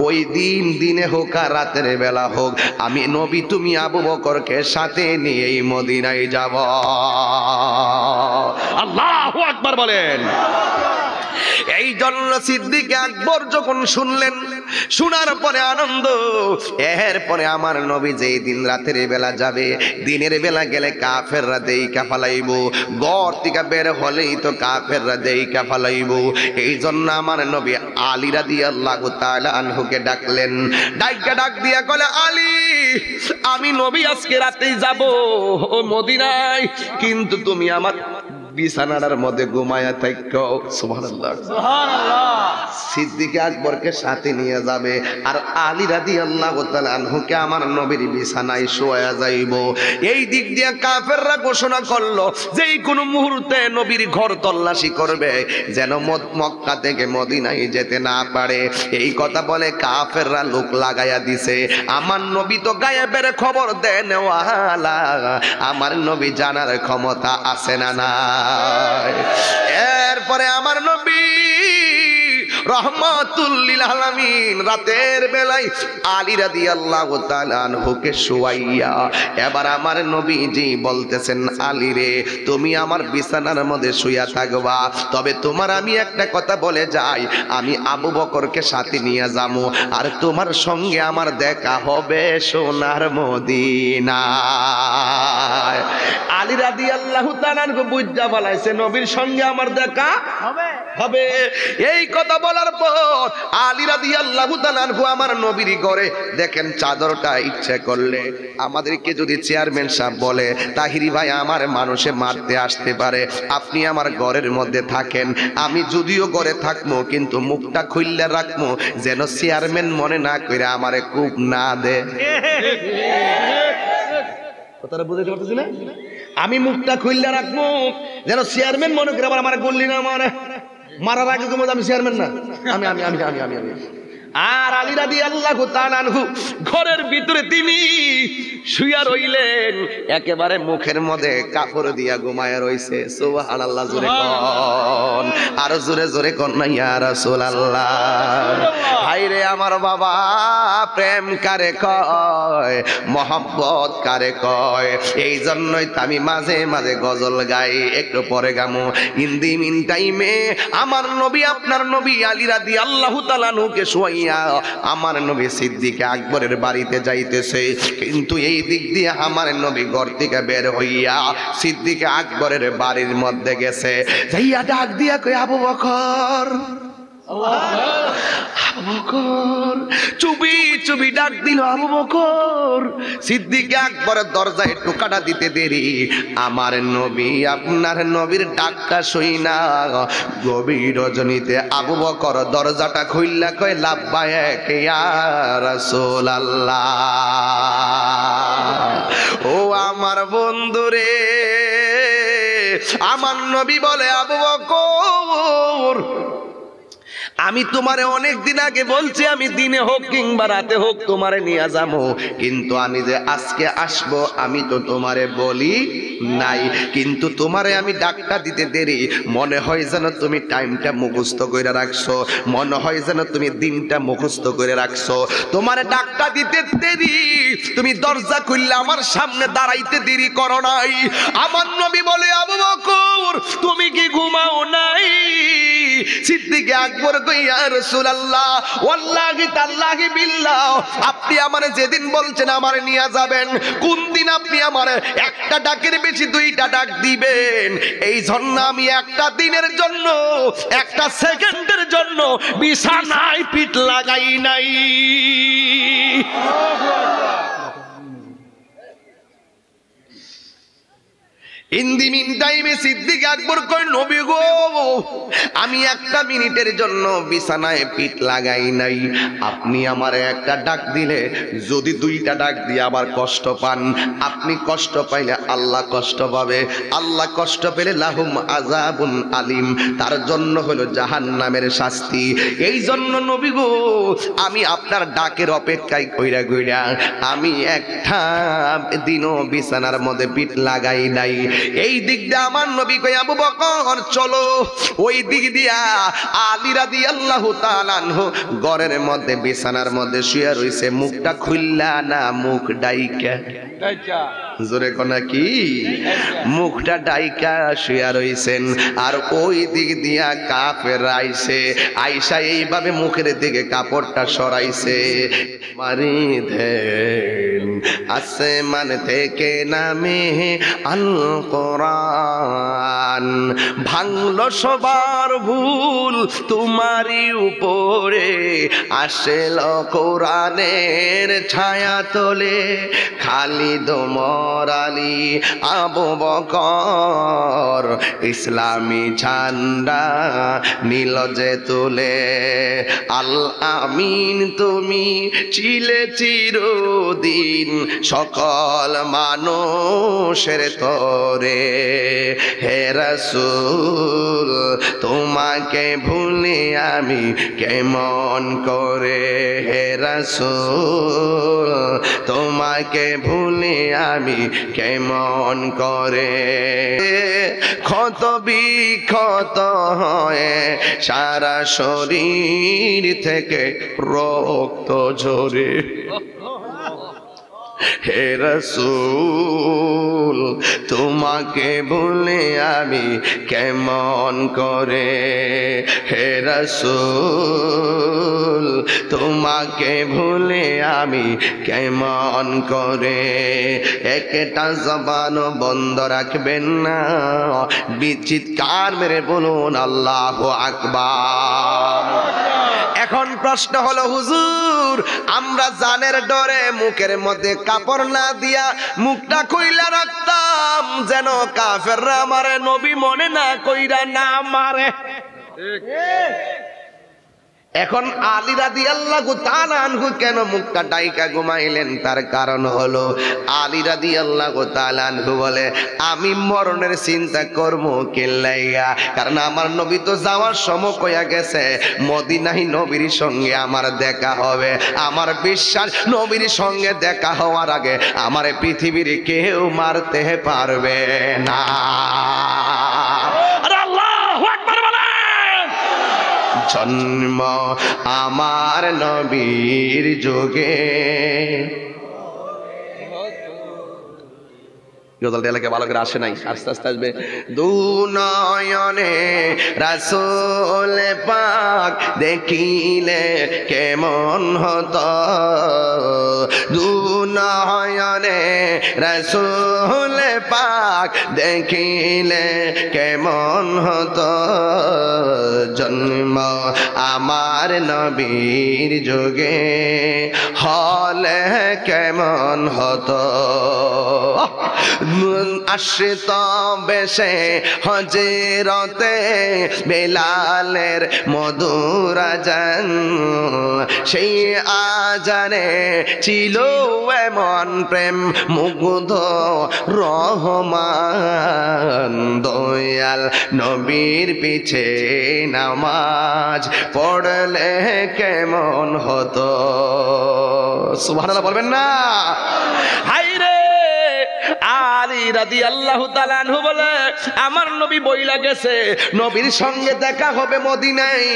Speaker 1: ওই দিন দিনে হোক আর রাতের বেলা হোক, আমি নবী তুমি আবু বকরকে সাথে নিয়েই মদিনায় যাব। আল্লাহু আকবার বলেন। এই জন্য সিদ্দিক আকবর যখন শুনলেন, শোনার পরে আনন্দ। এরপরে আমার নবী যেই দিন রাতের বেলা যাবে, দিনের বেলা গেলে কাফেররা দেইকা ফালাইব, ঘর থেকে বের হলেই তো কাফেররা দেইকা ফালাইব। এই জন্য আমার নবী আলী রাদিয়াল্লাহু তাআলা আনহুকে ডাকলেন, ডাক দিয়া কলে আলী আমি নবী আজকে রাতেই যাব ও মদিনায়, কিন্তু তুমি আমার বিছানার মধ্যে ঘুমায়া থাকো। সুবহানাল্লাহ সুবহানাল্লাহ। সিদ্দিক আকবরকে সাথে নিয়ে যাবে, আর আলী রাদিয়াল্লাহু তাআলা আনহুকে আমার নবীর বিছানায় শোয়া যাইব। এই দিক দিয়ে কাফেররা ঘোষণা করলো যে এই কোন মুহূর্তে নবীর ঘর তল্লাশি করবে, যেন মক্কা থেকে মদিনায় যেতে না পারে। এই কথা বলে কাফেররা লোক লাগাইয়া দিছে। আমার নবী তো গায়েবের খবর দেন ওয়ালা, আমার নবী জানার ক্ষমতা আছে না না? এরপরে আমার নবী রহমাতুল লিল আলামিন রাতের বেলায় আলী রাদিয়াল্লাহু তাআলা আনহুকে শুয়াইয়া, এবার আমার নবীজি বলতেছেন আলী রে তুমি আমার বিছানার মধ্যে শুয়া থাকবা, তবে তোমার আমি একটা কথা বলে যাই, আমি আবু বকরকে সাথে নিয়ে যাবো, আর তোমার সঙ্গে আমার দেখা হবে সোনার মদিনায়। আলী রাদিয়াল্লাহু তাআলা আনহু বুঝা বলাইছে নবীর সঙ্গে আমার দেখা হবে। এই কথা বলা বলার পর আলী রাদিয়াল্লাহু তাআলা আনহু আমার নবীর ঘরে দেখেন চাদরটা ইচ্ছে করলে আমাদেরকে যদি চেয়ারম্যান সাহেব বলে তাহিরি ভাই আমার মানুষে মারতে আসতে পারে, আপনি আমার ঘরের মধ্যে থাকেন, আমি যদিও ঘরে থাকবো কিন্তু মুখটা খুললে রাখবো যেন চেয়ারম্যান মনে না করে আমারে কূপ না দে। কথাটা বুঝতে পারতেছি না? আমি মুখটা খুললে রাখবো যেন চেয়ারম্যান মনে করে আবার আমার গল্লি না মারার আগে তোমার আমি চেয়ারম্যান না, আমি আমি আমি আমি আমি আমি আর আলী রাদিয়াল্লাহু তাআলা আনহু ঘরের ভিতরে তিনি শুয়া রইলেন, একেবারে মুখের মধ্যে কাপড় দিয়া ঘুমায়া রইছে। সুবহানাল্লাহ, জোরে কোন, আর জোরে জোরে কোন না ইয়া রাসূলুল্লাহ। হায়রে আমার বাবা, প্রেম কারে কয়, মহব্বত কারে কয়, এই জন্যই তো আমি মাঝে মাঝে গজল গাই, একটু পরে গামু। ইন দি মিন টাইমে আমার নবী আপনার নবী আলী রাদিয়াল্লাহু তাআলা আনহুকে শুয়াইয়া আমার নবী সিদ্দিক আকবরের বাড়িতে যাইতেছে, কিন্তু এই দিক দিয়ে আমার নবী ঘর থেকে বের হইয়া সিদ্দিক আকবরের বাড়ির মধ্যে গেছে, যাইয়া ডাক দিয়া কই আবু বকর, আবু বকর, চুপি চুপি ডাক দিল আবু বকর। সিদ্দিক আকবরের দরজায় টোকাটা দিতে দেরি, আমার নবী আপনার নবীর ডাকটা শুইনা গভীর রজনীতে আবু বকর দরজাটা খুইল্লা কয় লাব্বাইক ইয়া রাসূলুল্লাহ। ও আমার বন্ধুরে, আমার নবী বলে আবু বকর, আমি তোমারে অনেক দিন আগে বলছি আমি দিনে হোক কিংবা রাতে হোক তোমারে নিয়ে যাবো, কিন্তু আমি যে আজকে আসবো আমি তো তোমারে বলি নাই, কিন্তু তোমারে আমি ডাকটা দিতে দেরি, মনে হয় যেন তুমি টাইমটা মুখস্থ করে রাখছো, মনে হয় যেন তুমি দিনটা মুখস্থ করে রাখছো, তোমারে ডাকটা দিতে দেরি, তুমি দরজা খুললে আমার সামনে দাঁড়াইতে দেরি করো নাই। আমার নবী বলে আবু বকর তুমি কি ঘুমাও নাই? সিদ্দিক আকবর কই ইয়া রাসূলুল্লাহ ওয়াল্লাহি তাল্লাহি বিল্লাহ, আপনি আমারে যেদিন বলছেন আমারে নিয়ে যাবেন, কোন দিন আপনি আমারে একটা ডাকের বেশি দুইটা ডাক দিবেন, এই জন্য আমি একটা দিনের জন্য একটা সেকেন্ডের জন্য বিছানায় পিঠ লাগাই নাই। ইন্দি মিন টাইমে সিদ্দিক আকবর কই নবী গো আমি একটা মিনিটের জন্য বিছানায় পিঠ লাগাই নাই, আপনি আমারে একটা ডাক দিলে, যদি দুইটা ডাক দিয়ে আবার কষ্ট পান, আপনি কষ্ট পাইলে আল্লাহ কষ্ট পাবে, আল্লাহ কষ্ট পেলে লাহুম আযাবুন আলিম, তার জন্য হলো জাহান্নামের শাস্তি। এই জন্য নবী গো আমি আপনার ডাকের অপেক্ষায় কইরা কইরা আমি একটা দিনও বিছানার মধ্যে পিঠ লাগাই নাই। এই দিক দিয়ে আমার নবী কই আবু বকর চলো, ওই দিক দিয়া আলী রাদিয়াল্লাহু তাআলা আনহু ঘরের মধ্যে বিছানার মধ্যে শুয়ে রইছে, মুখটা খুললা না মুখ ডাইকা, জোরে কোনা কি মুখটা ডাইকা শুয়ে রইছেন, আর ওই দিক দিয়া কাফের আইছে, আইসা এইভাবে মুখের দিকে কাপড়টা সরাইছে, মারি দেন আসমান থেকে নামে আল কোরআন, ভাঙলো সবার ভুল তোমারই উপরে, আসেল কোরআনের ছায়া তোলে, খালিদ ওমর আলী আবু বকর ইসলামী ঝান্ডা নীল যে তুলে, আল আমিন তুমি ছিলে চিরদিন সকল মানুষের তরে, হে রাসূল তোমাকে ভুলে আমি কেমন করে, হে রাসূল তোমাকে ভুলে আমি কেমন করে, ক্ষত বিক্ষত হয়ে সারা শরীর থেকে রক্ত ঝরে, হে রাসূল তোমাকে ভুলে আমি কেমন করে, হে রাসূল তোমাকে ভুলে আমি কেমন করে, একটা জবান বন্ধ রাখবেন না, বিচিৎকার মেরে বলুন আল্লাহু আকবার। প্রশ্ন হলো হুজুর, আমরা জানের ডরে মুখের মধ্যে কাপড় না দিয়া মুখটা কইলা রাখতাম যেন কাফেররা আমারে নবী মনে না কইরা না মারে। এখন আলী রাদিয়াল্লাহু তাআলা আনহু কেন মুখটা ডাইকা ঘুমাইলেন? তার কারণ হলো আলী রাদিয়াল্লাহু তাআলা আনহু বলে, আমি মরণের চিন্তা করব কেল্লাইয়া, কারণ আমার নবী তো যাওয়ার সময় কইয়া গেছে মদিনায় নবীর সঙ্গে আমার দেখা হবে। আমার বিশ্বাস নবীর সঙ্গে দেখা হওয়ার আগে আমার পৃথিবীর কেউ মারতে পারবে না। জন্ম আমার নবীর যুগে, এলাকায় ভালো করে আসে নাই, আস্তে আস্তে আসবে। দু নয়নে রাসূল পাক দেখিলে কেমন হতো, দু নয়নে রাসূল পাক দেখিলে কেমন হতো, জন্ম আমার নবীর যুগে হলে কেমন হতো। আসত বেশে হজরতে বেলালের মধুর আজান, সেই আজানে ছিল এমন প্রেম মুগ্ধ রহমান, দয়াল নবীর পিছে নামাজ পড়লে কেমন হতো। সুবহানাল্লাহ বলবেন না? হায়রে আলী রাদিয়াল্লাহু তাআলা আনহু বলে, আমার নবী বইলা গেছে নবীর সঙ্গে দেখা হবে মদিনায়।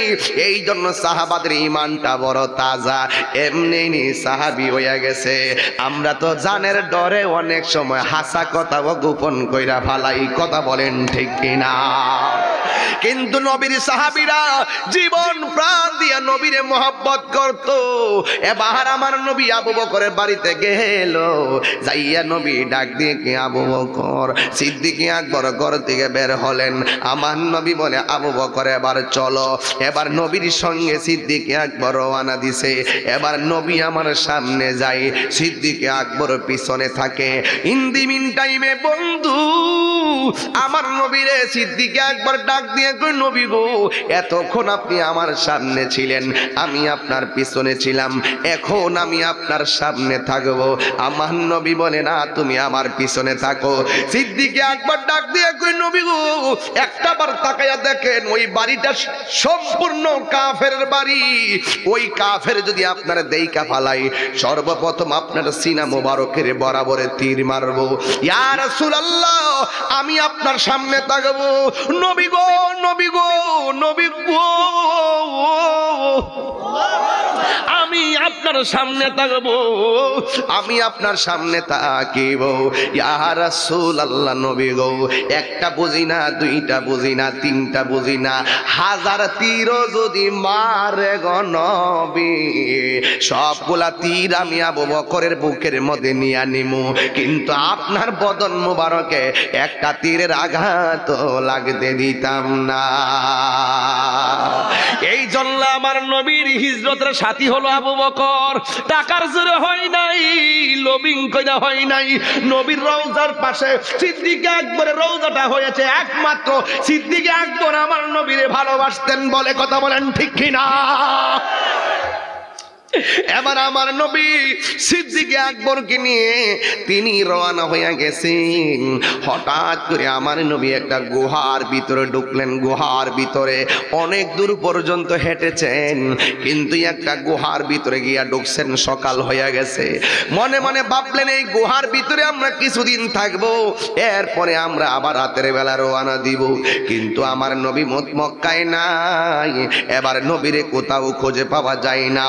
Speaker 1: এই জন্য সাহাবাদের ঈমানটা বড় তাজা, এমনি সাহাবী হইয়া গেছে। আমরা তো জানের ডরে অনেক সময় হাসা কথাও গোপন কইরা ফালাই, কথা বলেন ঠিক কিনা? কিন্তু নবীর সাহাবীরা জীবন প্রাণ দিয়া নবীরে মহব্বত করত। এবার আমার নবী আবু বকরের বাড়িতে গেল, যাইয়া নবী ডাক দিয়ে কি আবু বকর, সিদ্দিক আকবর ঘর থেকে বের হলেন। আমার নবী বলে, আবু বকর এবার চলো। এবার নবীর সঙ্গে সিদ্দিক আকবর রওনা দিছে। এবার নবী আমার সামনে যায়, সিদ্দিক আকবর পিছনে থাকে। ইন দি মিন টাইমে বন্ধু আমার নবীরে সিদ্দিক আকবর ডাক দিয়ে কই, নবী গো, এতক্ষণ আপনি আমার সামনে ছিলেন, আমি আপনার পিছনে ছিলাম, এখন আমি আপনার সামনে থাকবো। আমার নবী বলে, না, তুমি আমার পিছনে থাকো। সিদ্দিক আকবর ডাক দিয়ে কই, নবী গো, একটা বার তাকায়া দেখেন, ওই বাড়িটা সম্পূর্ণ কাফেরের বাড়ি। ওই কাফের যদি আপনার দেইকা ফালাই, সর্বপ্রথম আপনার সিনা মোবারকের বরাবরে তীর মারবো। ইয়া রাসূলুল্লাহ, আমি আপনার সামনে থাকবো। নবী গো, নবী গো, নবী গো, আমি আপনার সামনে থাকবো, আমি আপনার সামনে থাকিব। ইয়া রাসূলুল্লাহ, নবী গো, একটা বুঝি না, দুইটা বুঝি না, তিনটা বুঝি না, হাজার তীর যদি মারে গো নবী, সবগুলা তীর আমি আবু বকরের বুকের মধ্যে নিয়ে নিমু, কিন্তু আপনার বদন মুবারকে একটা তীরের আঘাত লাগতে দিতাম না। এই জন্য আমার নবীর হিজরতের সাথী হলো আবু বকর। টাকার জোরে হয় নাই, লবিং কইরা হয় নাই। নবীর রওজার পাশে সিদ্দিক আকবরের রওজাটা হয়েছে একমাত্র সিদ্দিক আকবর আমার নবীরে ভালোবাসতেন বলে, কথা বলেন ঠিক কিনা? এবার আমার নবী সিদ্দিক আকবরকে নিয়ে তিনি রওনা হয়ে গেছেন। হঠাৎ করে আমার নবী একটা গুহার ভিতরে ঢুকলেন। গুহার ভিতরে অনেক দূর পর্যন্ত হেঁটেছেন, কিন্তু একটা গুহার ভিতরে গিয়া ঢুকছেন, সকাল হয়ে গেছে। মনে মনে ভাবলেন, এই গুহার ভিতরে আমরা কিছুদিন থাকবো, এরপরে আমরা আবার রাতের বেলা রওনা দিব। কিন্তু আমার নবী মক্কায় নাই। এবার নবীরে কোথাও খুঁজে পাওয়া যায় না।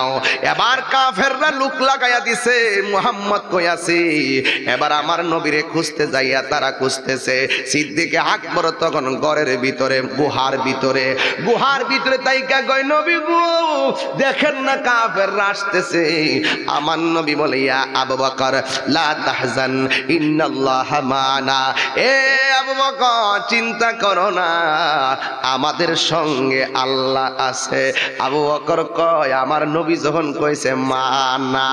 Speaker 1: এবার কাফেররা লুক লাগাইয়া দিছে মুহাম্মদ কই আছে। এবার আমার নবীরে খুঁজতে যাইয়া তারা খুঁজতেছে। সিদ্দিক আকবর তখন ঘরের ভিতরে গুহার ভিতরে তাইকা কয় নবী গো দেখেন না কাফেররা আসতেছে। আমার নবী বলে ইয়া আবু বকর লা তাহজান ইন্নাল্লাহা মানা, এ আবু বকর চিন্তা করো না আমাদের সঙ্গে আল্লাহ আছে। আবু বকর কয় আমার নবী যখন কইছে মানা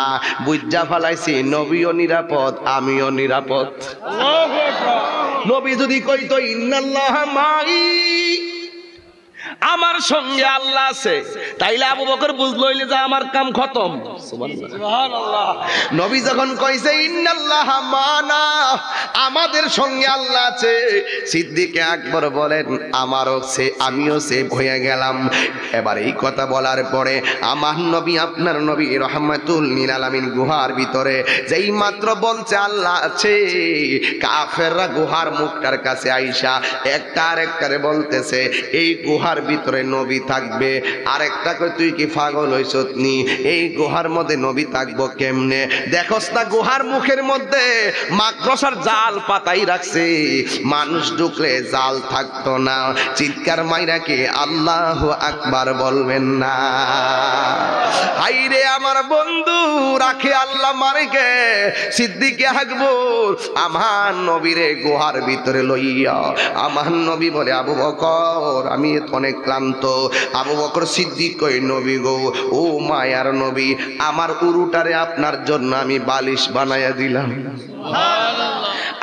Speaker 1: বুঝা ফেলাইছি নবীও নিরাপদ আমিও নিরাপদ। আল্লাহু আকবার। নবী যদি কইতো ইন্নাল্লাহা মাই আমার সঙ্গে আল্লাহ আছে, তাইলে আবু বকর বুঝলো যে আমার কাম খতম। সুবহানাল্লাহ। নবী যখন কইছে ইন্নাল্লাহা মানা আমাদের সঙ্গে আল্লাহ আছে, সিদ্দিক আকবর বলেন আমারও সে আমিও সে হয়ে গেলাম। এবার এই কথা বলার পরে আমার নবী আপনার নবী রহমাতুল লিল আলামিন গুহার ভিতরে যেই মাত্র বলছে আল্লাহ আছে, কাফেররা গুহার মুখটার কাছে আইসা একটা আরেকটারে বলতেছে এই গুহার ভিতরে নবী থাকবে। আরেকটা কই তুই কি পাগল হইছত নি, এই গুহার মধ্যে নবী থাকবো কেমনে? দেখোস না গুহার মুখের মধ্যে মাকড়সার জাল পাতাই রাখছে, মানুষ ঢুকলে জাল থাকতো না। চিৎকার মাইরা কি আল্লাহু আকবার বলবেন না? হাইরে আমার বন্ধু রাখে আল্লাহ মারেকে। সিদ্দিক আকবর আমার নবীরে গুহার ভিতরে লইয়া আমার নবী বলে আবু বকর আমি অনেক ক্লান্ত। আবু বকর সিদ্দিক কই নবী গো ও মায়ার নবী আমার উরুটারে আপনার জন্য আমি বালিশ বানাইয়া দিলাম।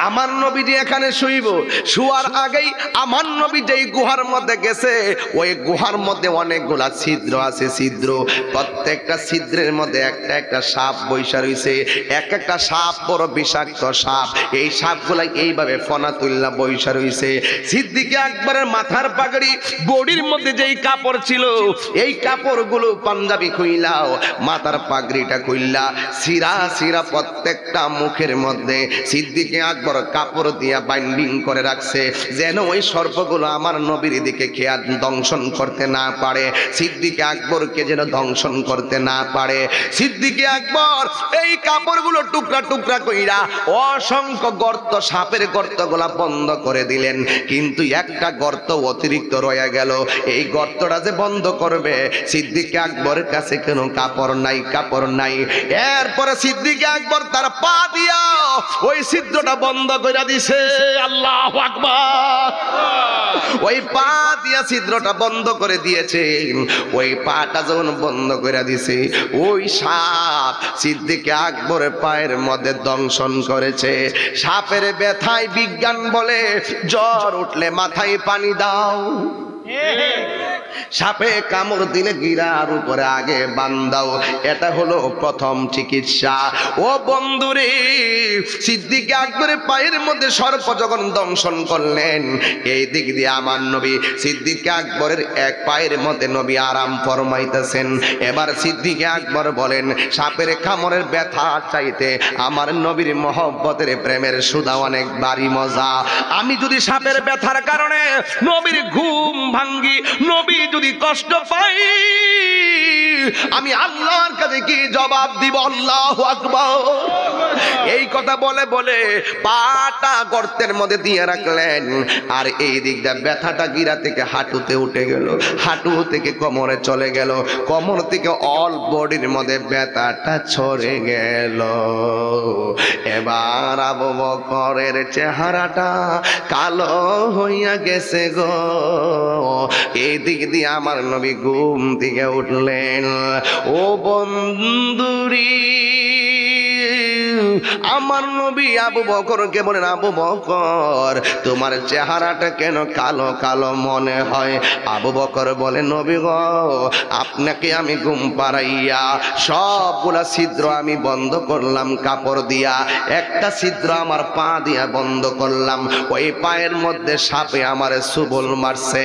Speaker 1: আমার নবী যে এখানে শুইব, শুয়ার আগেই আমার নবী যেই গুহার মধ্যে গেছে ওই গুহার মধ্যে অনেকগুলা ছিদ্র আছে। ছিদ্র প্রত্যেকটা ছিদ্রের মধ্যে একটা একটা সাপ বৈশা রইছে। এক একটা সাপ বড় বিষাক্ত সাপ। এই সাপগুলা এইভাবে ফনা তুল্লা বৈশা রইছে। সিদ্দিক আকবরের মাথার পাগড়ি বডির মধ্যে যেই কাপড় ছিল এই কাপড়গুলো পাঞ্জাবি খুইলাও, মাথার পাগড়িটা খুইলা সিরা সিরা প্রত্যেকটা মুখের মধ্যে সিদ্দিক আকবর কাপড় দিয়া বাইন্ডিং করে রাখছে যেন ওই সর্পগুলো আমার নবীর দিকে খেয়া দংশন করতে না পারে, সিদ্দিক আকবরকে যেন দংশন করতে না পারে। সিদ্দিক আকবর এই কাপড়গুলো টুকরা টুকরা কইরা অসংখ্য গর্ত সাপের গর্তগুলা বন্ধ করে দিলেন, কিন্তু একটা গর্ত অতিরিক্ত রয়ে গেল। এই গর্তটা যে বন্ধ করবে সিদ্দিক আকবরের কাছে কোনো কাপড় নাই। এরপরে সিদ্দিক আকবর তার পা দিয়া ওই ছিদ্রটা বন্ধ করে দিছে। আল্লাহু আকবার। ওই পা দিয়া ছিদ্রটা বন্ধ করে দিয়েছে। ওই পাটা যখন বন্ধ করে দিছে ওই সাপ সিদ্দিক আকবরের পায়ের মধ্যে দংশন করেছে। সাপের ব্যথায় বিজ্ঞান বলে জ্বর উঠলে মাথায় পানি দাও, সাপে কামড় দিলে গিরার উপরে আগে বান্দাও, এটা হলো প্রথম চিকিৎসা। ও বন্ধুরে সিদ্দিক আকবরের পায়ের মধ্যে সর্প যখন দংশন করলেন এই দিক দিয়ে আমার নবী সিদ্দিক আকবরের এক পায়ের মধ্যে নবী আরাম ফরমাইতেছেন। এবার সিদ্দিক আকবর বলেন সাপের কামড়ের ব্যথা চাইতে আমার নবীর মহব্বতের প্রেমের সুধা অনেক বাড়ি মজা। আমি যদি সাপের ব্যথার কারণে নবীর ঘুম ভাঙ্গি, নবী যদি কষ্ট পাই, আমি আল্লাহর কাছে কি জবাব দিব? আল্লাহু আকবার। এই কথা বলে বলে পাটা গর্তের মধ্যে দিয়ে রাখলেন, আর এই দিকটা ব্যথাটা গিরা থেকে হাঁটুতে উঠে গেল, হাঁটু থেকে কোমরে চলে গেল, কোমর থেকে অল বডির মধ্যে ব্যথাটা ছড়ে গেল। এবার আবু বকরের চেহারাটা কালো হইয়া গেছে গো। এই দিক দিয়ে আমার নবী ঘুম থেকে উঠলেন। ও বন্ধুরি আমার নবী আবু বকরকে বলেন আবু বকর তোমার চেহারাটা কেন কালো কালো মনে হয়? আবু বকর বলে নবী গো আপনাকে আমি ঘুম পাড়াইয়া সবগুলা ছিদ্র আমি বন্ধ করলাম কাপড় দিয়া, একটা ছিদ্র আমার পা দিয়া বন্ধ করলাম, ওই পায়ের মধ্যে সাপে আমার সুবল মারছে।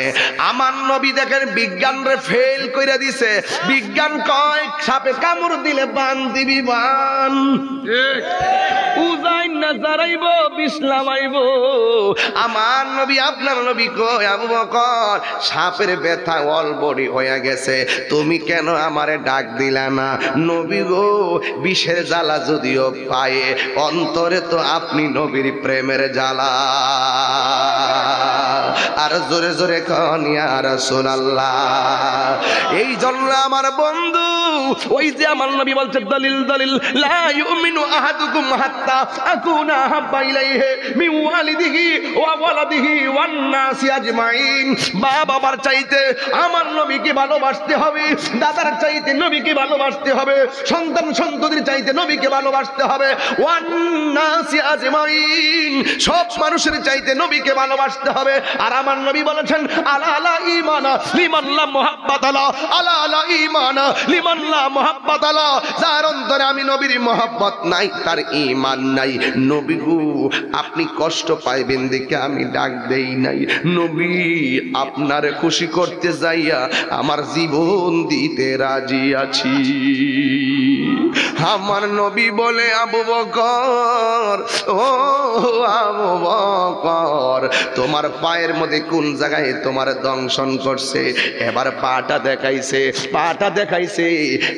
Speaker 1: আমার নবী দেখেন বিজ্ঞান রে ফেল কইরা দিছে। বিজ্ঞান কয় সাপে কামড় দিলে বান দিবি বান, উজাইন না জারাইব বিসলামাইব। আমার নবী আপনার নবী কই আবু বকর সাপের ব্যথা অলবডি হয়ে গেছে, তুমি কেন আমারে ডাক দিলা না? নবী গো বিষের জ্বালা যদিও পায়ে অন্তরে তো আপনি নবীর প্রেমের জ্বালা। আর জোরে জোরে কোন ইয়া রাসূলুল্লাহ। এই জন্য আমার বন্ধু ওই যে আমার নবী বলছে দলিল দলিল লা ইউমিনু আহাদুকুম হাত্তা আকুনা হাব্বা ইলাইহি মিন ওয়ালিদিহি ওয়া ওয়ালাদিহি ওয়ান নাসি আজমাইন। বাবার চাইতে আমার নবীকে ভালোবাসতে হবে, দাদার চাইতে নবীকে ভালোবাসতে হবে, সন্তান সন্ততির চাইতে নবীকে ভালোবাসতে হবে, ওয়ান নাসি আজমাইন সব মানুষের চাইতে নবীকে ভালোবাসতে হবে। আর আমার নবী বলেছেন আলা আলা ঈমানা লিমান লা মুহাব্বাত আলা, আলা আলা ঈমানা লিমান লা মুহাব্বাত আলা। যার অন্তরে আমি নবীর মুহাব্বত নাই তার ঈমান নাই। নবী গো আপনি কষ্ট পাইবেন দেখে আমি ডাক দেই নাই। নবী আপনার খুশি করতে যাইয়া আমার জীবন দিতে রাজি আছি। আমার নবী বলে আবু বকর ও আবু বকর তোমার পায়ের মধ্যে কোন জায়গায় তোমার দংশন করছে? এবার পাটা দেখাইছে, পাটা দেখাইছে,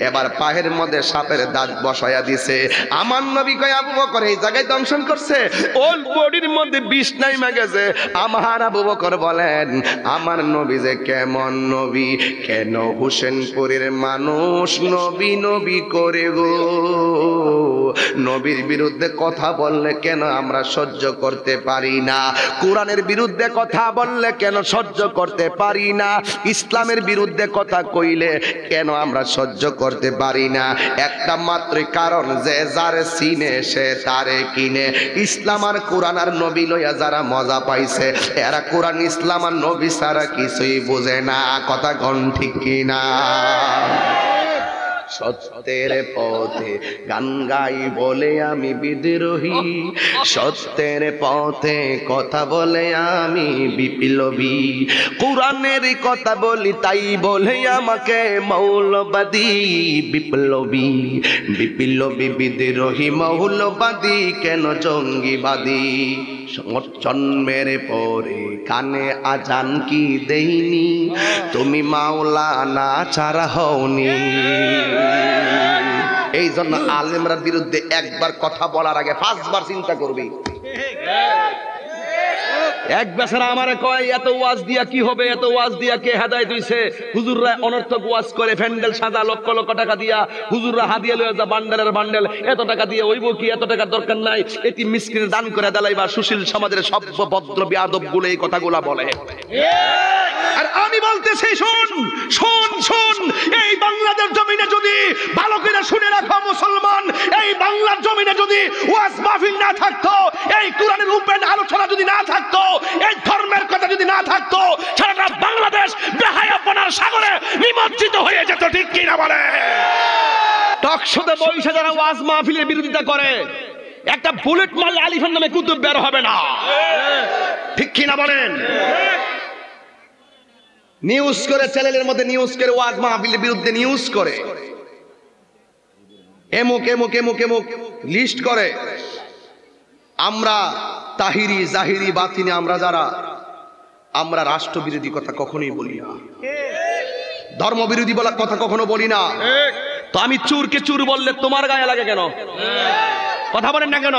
Speaker 1: এবার পায়ের মধ্যে সাপের দাঁত বসায়া দিছে। আমার নবী কয় আবু বকর এই জায়গায় দংশন করছে, ওল বডির মধ্যে বিষ নাইমা গেছে। আমার আবু বকর বলেন আমার নবী যে কেমন নবী, কেন হোসেনপুরের মানুষ নবী নবী করে গো। নবীর বিরুদ্ধে কথা বললে কেন আমরা সহ্য করতে পারি না? কোরআনের বিরুদ্ধে কথা বললে কেন সহ্য করতে পারি না? ইসলামের বিরুদ্ধে কথা কইলে কেন আমরা সহ্য করতে পারি না? একটা মাত্র কারণ, যে যারে চিনে সে তারে কিনে। ইসলাম আর কোরআন আর নবী লইয়া যারা মজা পাইছে এরা কোরআন ইসলাম আর নবী ছাড়া কিছুই বোঝে না। কথা কোন ঠিক কিনা? সত্যের পথে গান গাই বলে আমি বিদ্রোহী, সত্যের পথে কথা বলে আমি বিপ্লবী। কোরআনের কথা বলি তাই বলে আমাকে মৌলবাদী বিপ্লবী। বিপ্লবী বিদ্রোহী মৌলবাদী কেন জঙ্গিবাদী? জন্মের পরে কানে আজান কি দেইনি, তুমি মাওলানা ছাড়া হওনি। এই জন্য আলেমরার বিরুদ্ধে একবার কথা বলার আগে 5 বার চিন্তা করবি। এক বেচারা আমারে কয় এত ওয়াজ দিয়া কি হবে, এত ওয়াজ দিয়া কে হেদায়েত হইছে? হুজুররা অনর্থক ওয়াজ করে, প্যান্ডেল সাজা লক্ষ লক্ষ টাকা দিয়া, হুজুররা হাদিয়া লইয়া যা বান্ডেলের বান্ডেল, এত টাকা দিয়ে হইব কি? এত টাকার দরকার নাই, এটি মিসকিনের দান করে দেলাইবা। সুশীল সমাজের সভ্য ভদ্র বেয়াদব গুলো এই কথাগুলা বলে। আর আমি বলতেছি শোন শোন শোন, এই বাংলাদেশ জমিনে যদি ভালো করে শুনে রাখো মুসলমান, এই বাংলার জমিনে যদি ওয়াজ মাহফিল না থাকতো, এই কোরআনের ওপেন আলোচনা যদি না থাকতো, এই ধর্মের কথা যদি না থাকতো, সারা বাংলাদেশ বেহায়াপনার সাগরে নিমজ্জিত হয়ে যেত। ঠিক কি না বলে? টকশোতে বইসা যারা ওয়াজ মাহফিলের বিরোধিতা করে, একটা বুলেট মারলে আলিফান নামে কুতুব বের হবে না। ঠিক কি না বলেন? নিউজ করে, চ্যানেলের মধ্যে নিউজ করে, ওয়াজ মাহফিলের বিরুদ্ধে নিউজ করে, এমুক এমুক এমুক এমুক লিস্ট করে। আমরা তাহিরি জাহিরি বাতিনি আমরা যারা, আমরা রাষ্ট্রবিরোধী কথা কখনোই বলি না, ধর্মবিরোধী বলার কথা কখনো বলি না। তো আমি চুরকে চুর বললে তোমার গায়ে লাগে কেন? কথা বলেন না কেন?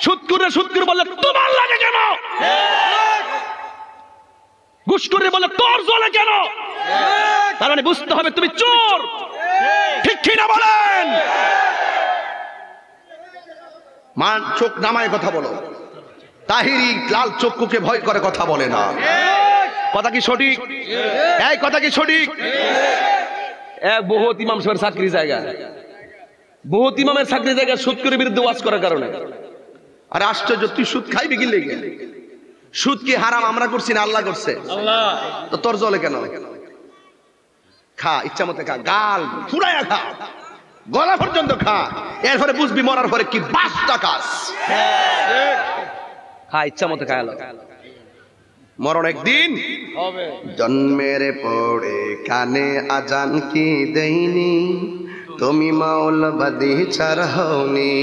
Speaker 1: সুদকুরে সুদকুর বললে তোমার লাগে কেন? ঘুষখোরে বলে তোর জ্বলে কেন? তার মানে বুঝতে হবে তুমি চোর। ঠিক কি না বলেন? মান চোখ নামায় কথা বলো। তাহিরি লাল চক্ষুকে ভয় করে কথা বলে না। কথা কি সঠিক? এই কথা কি সঠিক? এক বহুত ইমাম সাহেবের চাকরি জায়গা, বহুত ইমামের চাকরি জায়গা সুদকুরের বিরুদ্ধে ওয়াজ করার কারণে। আর আশ্চর্য, তুই সুদ খাইবি কি লেগে? সুদ কি হারাম আমরা করছি না আল্লাহ করছে? তো তোর জ্বলে কেন? খা, ইচ্ছা মতো খা, গাল ফুরাইয়া খা, গলা পর্যন্ত খা, এরপরে বুঝবি মরার পরে কি বাসটা কাজ। খা, ইচ্ছা মতো খায়ালো, মরণ একদিন হবে। জন্মের পরে কানে আজান কি দেইনি, তুমি মাওলাবাদী ছাড়াওনি।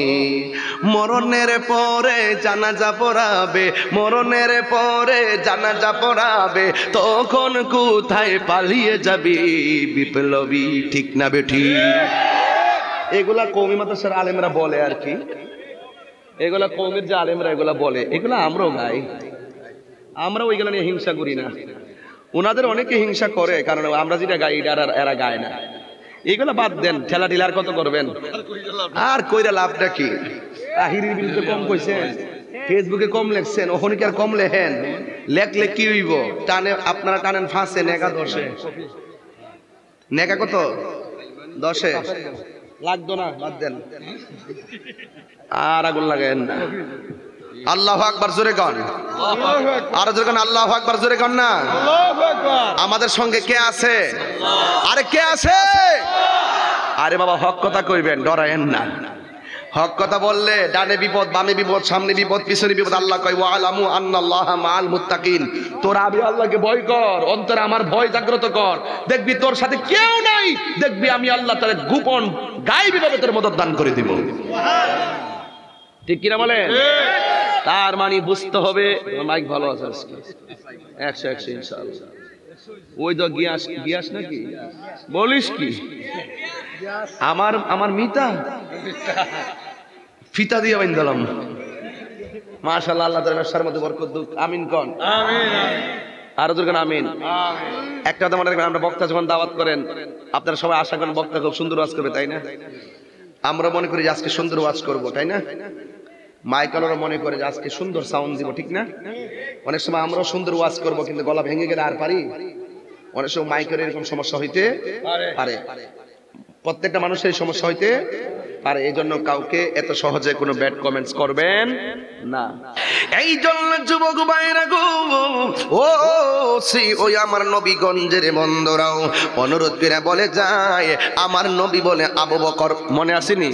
Speaker 1: মরণের পরে জানাজা পড়াবে, মরণের পরে জানাজা পড়াবে, তখন কোথায় পালিয়ে যাবি বিপ্লবী, ঠিক না বেঠি? এগুলা কওমি মাদ্রাসার আলেমরা বলে আর কি, এগুলা কওমের যে আলেমরা এগুলা বলে, এগুলা আমরাও গাই, আমরা ওইগুলা নিয়ে হিংসা করি না। ওনাদের অনেকে হিংসা করে, কারণ আমরা যেটা গাই এটা এরা গায় না। এগুলা বাদ দেন, ঠেলা ঢিলার কত করবেন, আর কইরা লাভটা কি? আহিরির বিরুদ্ধে কম কইছেন, ফেসবুকে কম লেখছেন, ওখানে কি আর কম লেখেন? লেখলে কি হইব? টানে আপনারা টানেন 5-এ, নেকা 10-এ। নেকা কত? 10-এ। লাগতো না, বাদ দেন, আর আগুন লাগায়েন না। আল্লাহু আকবার, জোরে গান, আর জোরে গান, আল্লাহু আকবার, জোরে গান না। আমাদের সঙ্গে কে আছে? আরে কে আছে? আরে বাবা, হক কথা কইবেন, ডরায়েন না। হক কথা বললে ডানে বিপদ, বামে বিপদ, সামনে বিপদ, পিছনে বিপদ। আল্লাহ কয় ওয়ালামু আন্নাল্লাহা মাআল মুত্তাকিন। তোরা আমি আল্লাহকে ভয় কর, অন্তরে আমার ভয় জাগ্রত কর, দেখবি তোর সাথে কেউ নাই, দেখবি আমি আল্লাহ তাআলা গোপন গায়বী ভাবে তোর মদদ দান করে দিব। ঠিক কিনা বলেন? তার মানে বুঝতে হবে। মাইক ভালো আছে আজকে, 100 ইনশাআল্লাহ। ওই তো গিয়াস নাকি বলিস কি? আমার মিতা ফিতা দিয়ে বাইন্দালাম, মাশাআল্লাহ। আল্লাহ তাআলা ব্যবসার মধ্যে বরকত দিক, আমিন কোন, আমিন। আর জোরে কোন আমিন। একটা কথা মনে রাখবেন, আমরা বক্তা যখন দাওয়াত করেন, আপনারা সবাই আশা করেন বক্তা খুব সুন্দর ওয়াজ করবে, তাই না? আমরা মনে করি যে আজকে সুন্দর ওয়াজ করব, তাই না? মাইকালরা মনে করে যে আজকে সুন্দর সাউন্ড দিব, ঠিক না? অনেক সময় আমরাও সুন্দর ওয়াজ করব, কিন্তু গলা ভেঙে গেলে আর পারি? অনেক সময় মাইকের এরকম সমস্যা হইতে পারে, প্রত্যেকটা মানুষের সমস্যা হইতে পারে। এই জন্য কাউকে এত সহজে কোনো ব্যাড কমেন্টস করবেন না। এই জন্য যুবক ভাইরা গো, ও ওই আমার নবীগঞ্জের বন্ধুরাও অনুরোধ করে বলে যায়, আমার নবী বলে আবু বকর, মনে আসেনি?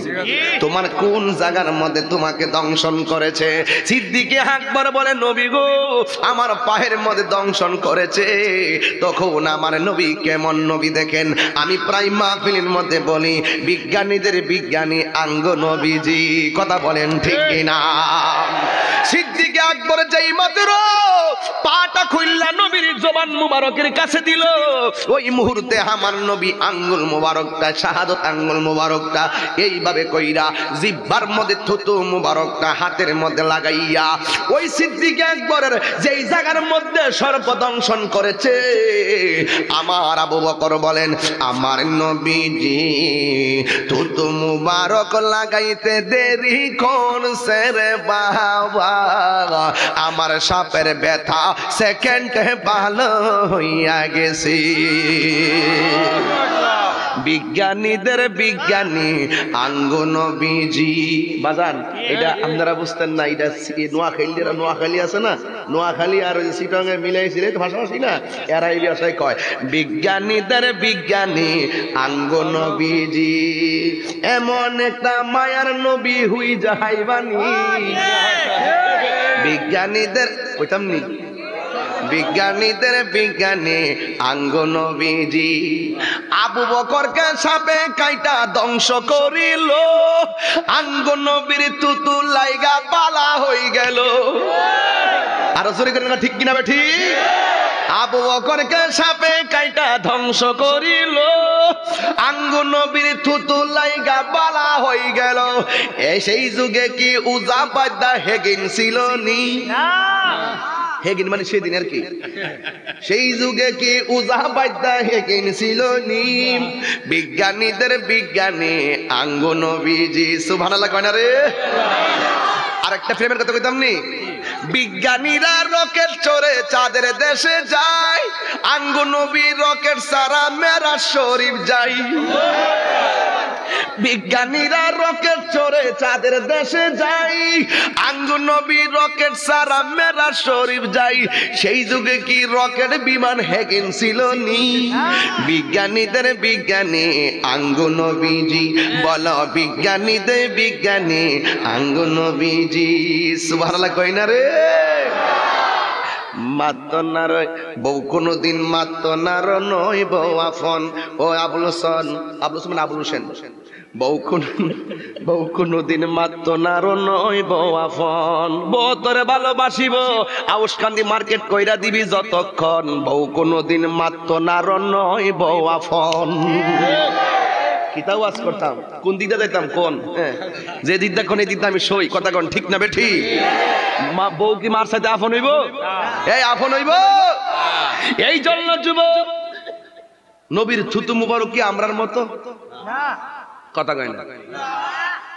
Speaker 1: তোমার কোন জায়গার মধ্যে তোমাকে দংশন করেছে? সিদ্দিকে আকবর বলে, নবী গো, আমার পায়ের মধ্যে দংশন করেছে। তখন আমার নবী কেমন নবী দেখেন, আমি প্রায় মাহফিলের মধ্যে বলি, বিজ্ঞানীদের বিজ্ঞানী আঙ্গ নবীজি। কথা বলেন ঠিক কিনা? সিদ্দিকে আকবর যেই মাত্র পাটা খুললা নবীর জবান মুবারকের কাছে দিল, ওই মুহূর্তে আমার নবী আঙ্গুল মুবারকটা, শাহাদত আঙ্গুল মুবারকটা এইভাবে কইরা জিহ্বার মধ্যে থুতু মুবারকটা হাতের মধ্যে লাগাইয়া ওই সিদ্দিকে আকবরের যেই জায়গার মধ্যে সর্বদংশন করেছে, আমার আবু বকর বলেন, আমার নবীজি থুতু মুবারক লাগাইতে দেরি করছে রে বাবা, আমার সাপের ব্যথা সেকেন্ডে ভালো হইয়া গেছি। বিজ্ঞানীদের বিজ্ঞানী আঙ্গ নবীজি। বাজান, এটা আপনারা বুঝতেন না, এটা নোয়াখালী আছে না, নোয়াখালী আর চিটাং এর মিলাইছিল ভাষাভাষী না, এরা এই ভাষায় কয় বিজ্ঞানীদের বিজ্ঞানী আঙ্গ নবীজি। এমন একটা মায়ার নবী হুই যাহাইবানি, বিজ্ঞানীদের কইতাম নি, বিজ্ঞানীদের বিজ্ঞানী আঙ্গ নবীজি। আবু বকরকে সাপে কাইটা ধ্বংস করিল, আঙ্গ নবীর তুতু লাইগা পালা হই গেল। আর জোরে করেন না, ঠিক কিনা বেঠি? আবু বকরকে সাপে কাইটা ধ্বংস করিল, আঙ্গ নবীর থুতু লাইগা বালা হই গেল। সেই যুগে কি উজা বাদ্দা হেগিন ছিল নি? হেগিন মানে সেদিন আর কি, সেই যুগে কি উজা বাদ্দা হেগিন ছিল নি? বিজ্ঞানীদের বিজ্ঞানী আঙ্গ নবীজি। সুবহানাল্লাহ কয় না রে? আরেকটা প্রেমের কথা কইতাম নি, বিজ্ঞানীরা রকেট চড়ে চাঁদের দেশে যায়, আঙ্গ নবী রকেট সারা মেরাজ শরীফ যাই। বিজ্ঞানীরা রকেট চড়ে চাঁদের দেশে যাই, আঙ্গ নবী রকেট সারা মেরাজ শরীফ যাই। সেই যুগে কি রকেট বিমান হেগেন ছিল নি? বিজ্ঞানীদের বিজ্ঞানী আঙ্গ নবীজি। বলো বিজ্ঞানীদের বিজ্ঞানী আঙ্গ নবীজি। সুবহানাল্লাহ কই না রে? মাত্র না রয় বউ কোনদিন মাত্র না নয় বউ আফন। ও আবুল হোসেন, আবুল হোসেন আবুল হোসেন, বউ কোনদিন মাত্র না নয় বউ আফন। বউ তোরে ভালোবাসিব আউশ কান্দি মার্কেট কইরা দিবি যতক্ষণ, বউ কোনদিন মাত্র না নয় বউ আফন। কিতাও আজ করতাম, কোন দিকটা যাইতাম, কোন যে দিকটা কোন এই দিকটা আমি সই, কথা কোন ঠিক না বেঠি? মা বউ কি মার সাথে আপন হইব? এই আপন হইব? এই জন্য যুবক নবীর থুতু মুবারক কি আমরার মতো? কথা কয় না।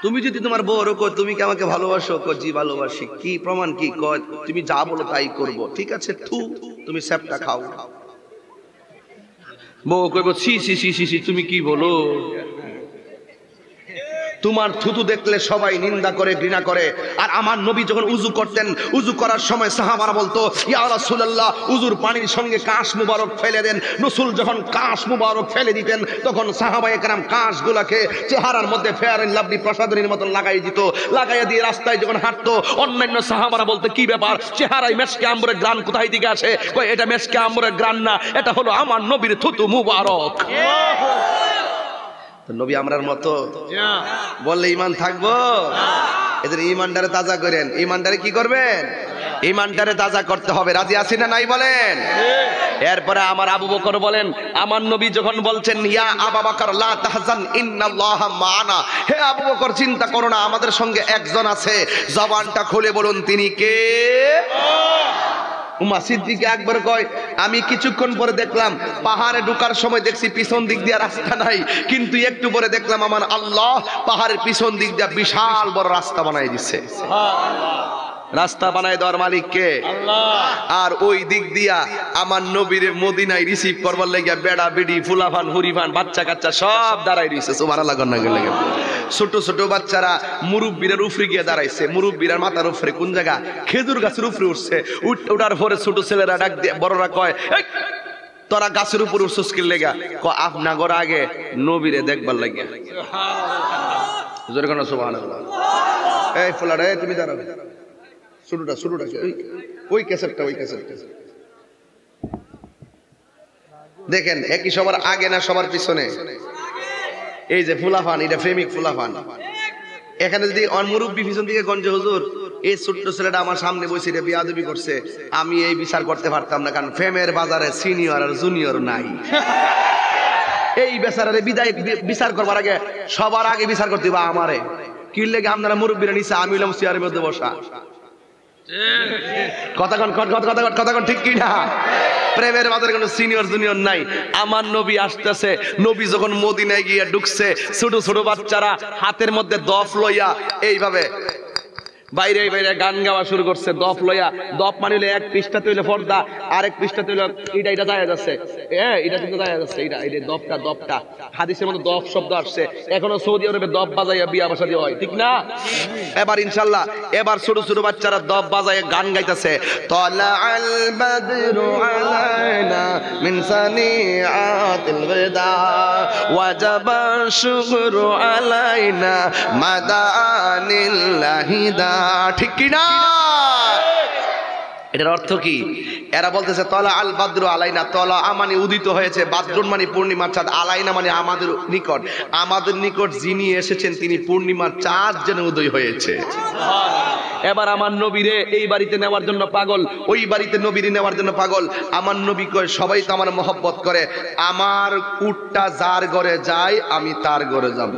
Speaker 1: তুমি যদি তোমার বউর কো তুমি কি আমাকে ভালোবাসো, কো জি ভালোবাসি, কি প্রমাণ কি? কয় তুমি যা বলো তাই করব। ঠিক আছে, তুমি স্যাপটা খাও। বউ কইব ছি ছি ছি ছি ছি, তুমি কি বলো? তোমার থুতু দেখলে সবাই নিন্দা করে, ঘৃণা করে। আর আমার নবী যখন উযু করতেন, উযু করার সময় সাহাবারা বলতো ইয়া রাসূলুল্লাহ, উযুর পানির সঙ্গে কাশ মুবারক ফেলে দেন। রাসূল যখন কাশ মুবারক ফেলে দিতেন, তখন সাহাবায়ে কেরাম কাশগুলোকে চেহারার মধ্যে ফেয়ার এন্ড লাভলি প্রসাধনীর মতন লাগাই দিত। লাগাইয়া দিয়ে রাস্তায় যখন হাঁটতো, অন্যান্য সাহাবারা বলতে কি ব্যাপার, চেহারায় মেশকে আম্বরের গ্রান কোথায় থেকে আসে? কয় এটা মেশকে আম্বরের গ্রান না, এটা হলো আমার নবীর থুতু মুবারক। নবী আমরার মতো বললে ইমান থাকবো? এদের ইমানটারে তাজা করেন। ইমানটারে কি করবেন? ইমানটারে তাজা করতে হবে। রাজি আছি না নাই বলেন? এরপরে আমার আবু বকর বলেন, আমার নবী যখন বলছেন ইয়া আবু বকর লা তাহজান ইন্নাল্লাহা মা'ানা, হে আবু বকর চিন্তা করো না, আমাদের সঙ্গে একজন আছে। জবানটা খুলে বলুন তিনি কে? উমা সিদ্দিকে একবার কয়, আমি কিছুক্ষণ পরে দেখলাম পাহাড়ে ঢোকার সময় দেখছি পিছন দিক দিয়ে রাস্তা নাই, কিন্তু একটু পরে দেখলাম আমার আল্লাহ পাহাড়ের পিছন দিক দিয়ে বিশাল বড় রাস্তা বানাই দিচ্ছে। রাস্তা বানায় দেওয়ার মালিক কে? আল্লাহ। আর ওই দিক দিয়া আমার নবীর মদিনায় রিসিভ করবার লাগিয়া বেড়া বেড়ি ফুলাফান হুরিফান বাচ্চা কাচ্চা সব দাঁড়াই রইছে। সুবহানাল্লাহ গন্না গেলে ছোট ছোট বাচ্চারা মুরব্বীর উপরে গিয়ে দাঁড়াইছে। মুরব্বীর মাথার উপরে কোন জায়গা খেজুর গাছের উপরে উঠছে। ওঠার পরে ছোট ছেলেরা ডাক দিয়ে, বড়রা কয় তোরা গাছের উপর উঠছিস কি লেগা? আপনার আগে নবীরে দেখবার লাগিয়া। জোরে কোন সুবহানাল্লাহ। এই ফুলারে তুমি দাঁড়াও, ছোটটা ছোটটা ওই ক্যাসেটটা দেখেন, একই সবার আগে না সবার পিছনে? এই যে ফুলাফান, এটা প্রেমিক ফুলাফান। এখানে যদি মুরব্বী পিছন দিকে গঞ্জে হুজুর এই ছোট্ট ছেলেটা আমার সামনে বসে রে বিয়াদবি করছে, আমি এই বিচার করতে পারতাম না, কারণ ফেমের বাজারে সিনিয়র আর জুনিয়র নাই। এই বেচারারে বিচার করবার আগে সবার আগে বিচার করতে বা আমারে কি লেগে আপনারা মুরব্বীরা নিচে, আমি হলাম চেয়ারের মধ্যে বসা। কথা ঠিক কি না? প্রেমের বাজারে কোনো সিনিয়র জুনিয়র নাই। আমার নবী আসতেছে, নবী যখন মদিনায় গিয়ে ঢুকছে, ছোট ছোট বাচ্চারা হাতের মধ্যে দফ লইয়া এইভাবে বাইরে বাইরে গান গাওয়া শুরু করছে। দফ লইয়া, দফ মানে হইলে এক পৃষ্ঠা তৈলে পর্দা, আরেক পৃষ্ঠা তৈলে এটা যায় যাচ্ছে। এটা কিন্তু যায় যাচ্ছে, এটা দফটা হাদিসের মধ্যে দফ শব্দ আসছে। এখনো সৌদি আরবে দফ বাজাইয়া বিয়া বসা দিয়ে হয়, ঠিক না? এবার ইনশাল্লাহ এবার ছোট ছোট বাচ্চারা দফ বাজাইয়া গান গাইতেছে। তালাআল বাদরু আলাইনা মিন সানিআতিল ওয়াদা ওয়াজাবা শুকরু আলাইনা মাদানিল্লাহিদা। ঠিক কি না? এটার অর্থ কি? এরা বলতেছে তলা আল বাদরু আলাইনা, তলা মানে উদিত হয়েছে, বাদরুন মানে পূর্ণিমার চাঁদ, আলাইনা মানে আমাদের নিকট, আমাদের নিকট যিনি এসেছেন তিনি পূর্ণিমার চাঁদ যেন উদয় হয়েছে। এবার আমার নবীরে এই বাড়িতে নেওয়ার জন্য পাগল, ওই বাড়িতে নবীরে নেওয়ার জন্য পাগল। আমার নবী কয় সবাই তো আমার মহব্বত করে, আমার উটটা যার ঘরে যায় আমি তার ঘরে যাব।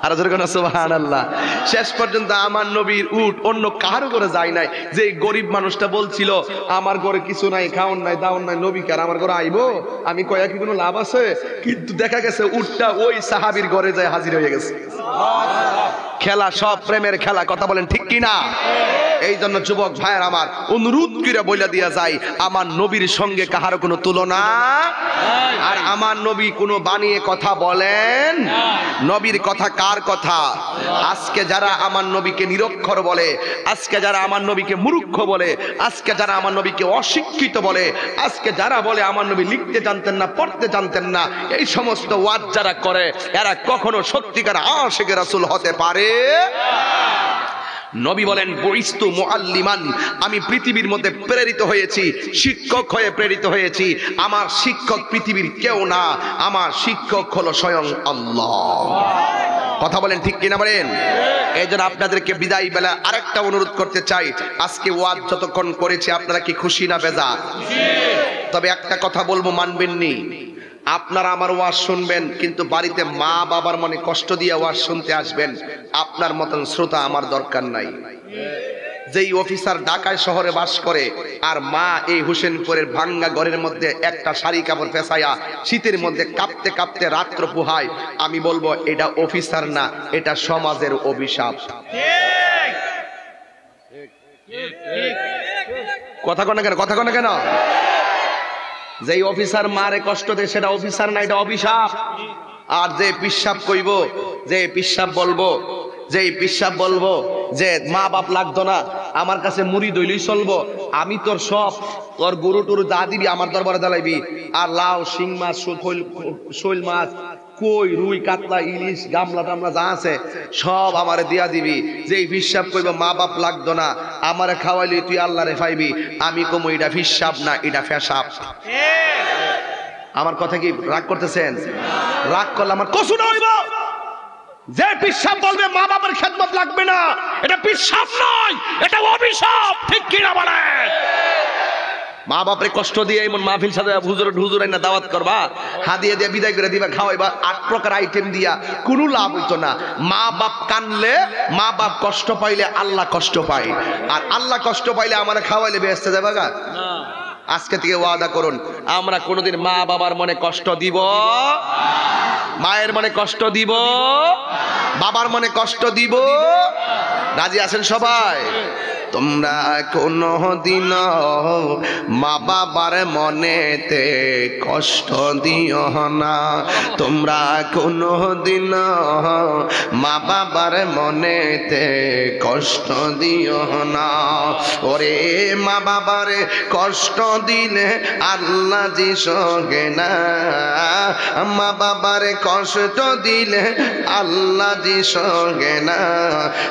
Speaker 1: আর সুবহানাল্লাহ। শেষ পর্যন্ত আমার নবীর উট অন্য কারো ঘরে যায় নাই। যে গরিব মানুষটা বলছিল আমার ঘরে কিছু নাই, খাওন নাই, দাওন নাই, নবী কার আমার ঘরে আইবো, আমি কয়া কি কোনো লাভ আছে? কিন্তু দেখা গেছে উটটা ওই সাহাবীর ঘরে যায় হাজির হয়ে গেছে। খেলা সব প্রেমের খেলা, কথা বলেন ঠিক কি না? এই জন্য যুবক ভাইয়ের আমার অনুরোধ করে বইলা দিয়া যায়, আমার নবীর সঙ্গে কাহার কোনো তুলনা। আর আমার নবী কোনো বানিয়ে কথা বলেন? নবীর কথা কার কথা? আজকে যারা আমার নবীকে নিরক্ষর বলে, আজকে যারা আমার নবীকে মূর্খ বলে, আজকে যারা আমার নবীকে অশিক্ষিত বলে, আজকে যারা বলে আমার নবী লিখতে জানতেন না, পড়তে জানতেন না, এই সমস্ত ওয়াজ যারা করে এরা কখনো সত্যিকার আশিকে রাসূল হতে পারে। নবী বলেন বুইস্তু মুআল্লিমান, আমি পৃথিবীর মধ্যে প্রেরিত হয়েছি, শিক্ষক হয়ে প্রেরিত হয়েছি। আমার শিক্ষক পৃথিবীর কেউ না, আমার শিক্ষক হলো স্বয়ং আল্লাহ। কথা বলেন ঠিক কিনা বলেন? এই জন্য আপনাদেরকে বিদায় বেলা আরেকটা অনুরোধ করতে চাই, আজকে ওয়াজ যতক্ষণ করেছি আপনারা কি খুশি না বেজার? তবে একটা কথা বলবো, মানবেননি। আপনারা আমার ওয়াজ শুনবেন, কিন্তু বাড়িতে মা বাবার মনে কষ্ট দিয়ে ওয়াজ শুনতে আসবেন। আপনার মতন শ্রোতা আমার দরকার নাই। যেই অফিসার ঢাকায় শহরে বাস করে আর মা এই হোসেনপুরের ভাঙ্গা ঘরের মধ্যে একটা শাড়ি কাপড় পেঁচাইয়া শীতের মধ্যে কাঁপতে কাঁপতে রাত্র পোহায়, আমি বলবো এটা অফিসার না, এটা সমাজের অভিশাপ। কথা কন না কেন? কথা কন না কেন? যেই অফিসার মারে কষ্ট দেয় সেটা অফিসার না, এটা অভিশাপ। আর যে পিশাব কইব, যে পিশাব বলবো, যেই পিশাব বলবো যে মা বাপ লাগতো না, আমার কাছে মুড়ি দইলেই চলবো, আমি তোর সব, তোর গরু টুরু যা দিবি আমার দরবারে দাঁড়াইবি, আর লাউ শিং মাছ শৈল মাছ কই রুই কাতলা ইলিশ গামলা টামলা যা আছে সব আমারে দিয়া দিবি। যেই পিশাব কইব মা বাপ লাগতো না, আমারে খাওয়াইলি তুই আল্লাহরে পাইবি, আমি কমু এটা পিশাব না, এটা পেশাব। আমার কথা কি রাগ করতেছেন? রাগ করলে আমার কসু না হইব। যে পিশাব বলবে মা বাবার খেদমত লাগবে না, এটা পিশাব নয়, এটা অভিশাপ। ঠিক কিনা বলেন? মা বাপরে কষ্ট দিয়ে এমন মাহফিল সাথে হুজুর না দাওয়াত করবা, হাদিয়া দিয়ে বিদায় করে দিবা, খাওয়াইবা 8 প্রকার আইটেম দিয়া, কোনো লাভ হইতো না। মা বাপ কানলে, মা বাপ কষ্ট পাইলে আল্লাহ কষ্ট পায়, আর আল্লাহ কষ্ট পাইলে আমার খাওয়াইলে বেহেশতে যাবে গা। আজকে থেকে ওয়াদা করুন, আমরা কোনোদিন মা বাবার মনে কষ্ট দিব, মায়ের মনে কষ্ট দিব, বাবার মনে কষ্ট দিব। রাজি আছেন সবাই? তোমরা কোনো দিন মা বাবার মনেতে কষ্ট দিও না, তোমরা কোনো দিন মা বাবার মনেতে কষ্ট দিও না। ওরে মা বাবার কষ্ট দিলে আল্লাহ জি সগে না, মা বাবার কষ্ট দিলে আল্লাহ জি সগে না।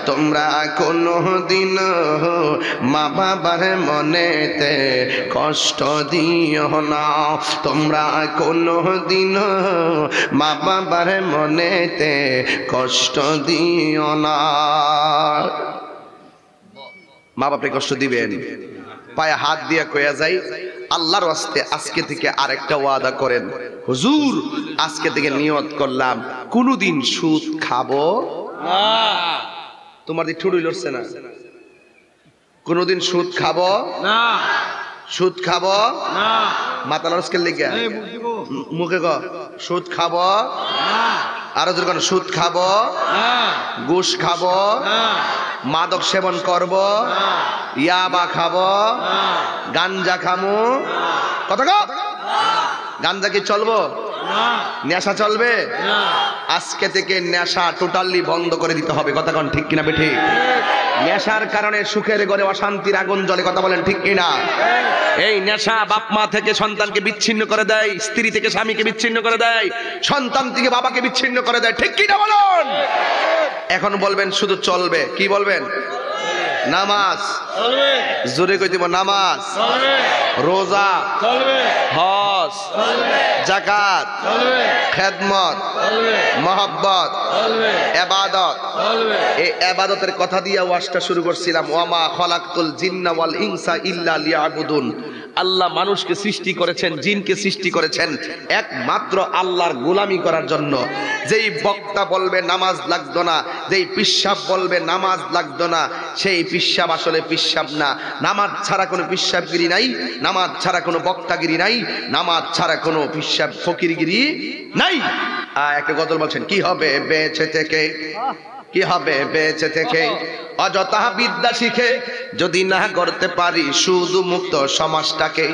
Speaker 1: তোমরা কোনো দিন মা বাবার মনেতে কষ্ট দিও না, তোমরা কোনো দিন মা বাবার মনেতে কষ্ট দিও না। মা বাপরে কষ্ট দিবেন? পায়ে হাত দিয়ে কইয়া যাই, আল্লাহর ওয়াস্তে আজকে থেকে আরেকটা ওয়াদা করেন, হুজুর আজকে থেকে নিয়ত করলাম কোনোদিন সুদ খাবো না। তোমার দি ঠুড়ি লড়ছে না? কোনদিন সুদ খাবো না। সুদ খাবো না। মাথা লড়সকে লেগে মুখে ক সুদ খাবো না। আরো জোর কোন সুদ খাবো না। ঘুষ খাবো না। মাদক সেবন করব না। ইয়াবা খাবো না। গাঞ্জা খামু না। কথা কও, গাঞ্জা কি চলবো না? নেশা চলবে না। আজকে থেকে নেশা টোটালি বন্ধ করে দিতে হবে। কথা কোন ঠিক কিনা বেঠিক? নেশার কারণে সুখের ঘরে অশান্তির আগুন জ্বলে। কথা বলেন ঠিক কিনা? এই নেশা বাপ মা থেকে সন্তানকে বিচ্ছিন্ন করে দেয়, স্ত্রী থেকে স্বামীকে বিচ্ছিন্ন করে দেয়, সন্তান থেকে বাবাকে বিচ্ছিন্ন করে দেয়। ঠিক কিনা বলুন? এখন বলবেন শুধু চলবে, কি বলবেন? নামাজ চলবে, জোরে কই দিব, নামাজ চলবে, রোজা চলবে, হজ চলবে, যাকাত চলবে, খেদমত চলবে, মহব্বত চলবে, ইবাদত চলবে। এই ইবাদতের কথা দিয়ে ওয়াজটা শুরু করছিলাম, ওয়ামা খলাকতুল জিন্না ওয়াল ইনসা ইল্লা লিয়াবুদুন। আল্লাহ মানুষকে সৃষ্টি করেছেন, জিনকে সৃষ্টি করেছেন একমাত্র আল্লাহর গোলামি করার জন্য। যেই বক্তা বলবে নামাজ লাগতো না, যেই পিশাব বলবে নামাজ লাগতো না, সেই পিশাব আসলে পিশাব না। নামাজ ছাড়া কোনো পিশাবগিরি নাই, নামাজ ছাড়া কোনো বক্তাগিরি নাই, নামাজ ছাড়া কোনো পিশাব ফকিরগিরি নাই। একটা গজল বলছেন, কি হবে বেঁচে থেকে, কি হবে বেঁচে থেকে অযথা বিদ্যা শিখে যদি না করতে পারি শুধু মুক্ত সমাজটাকে।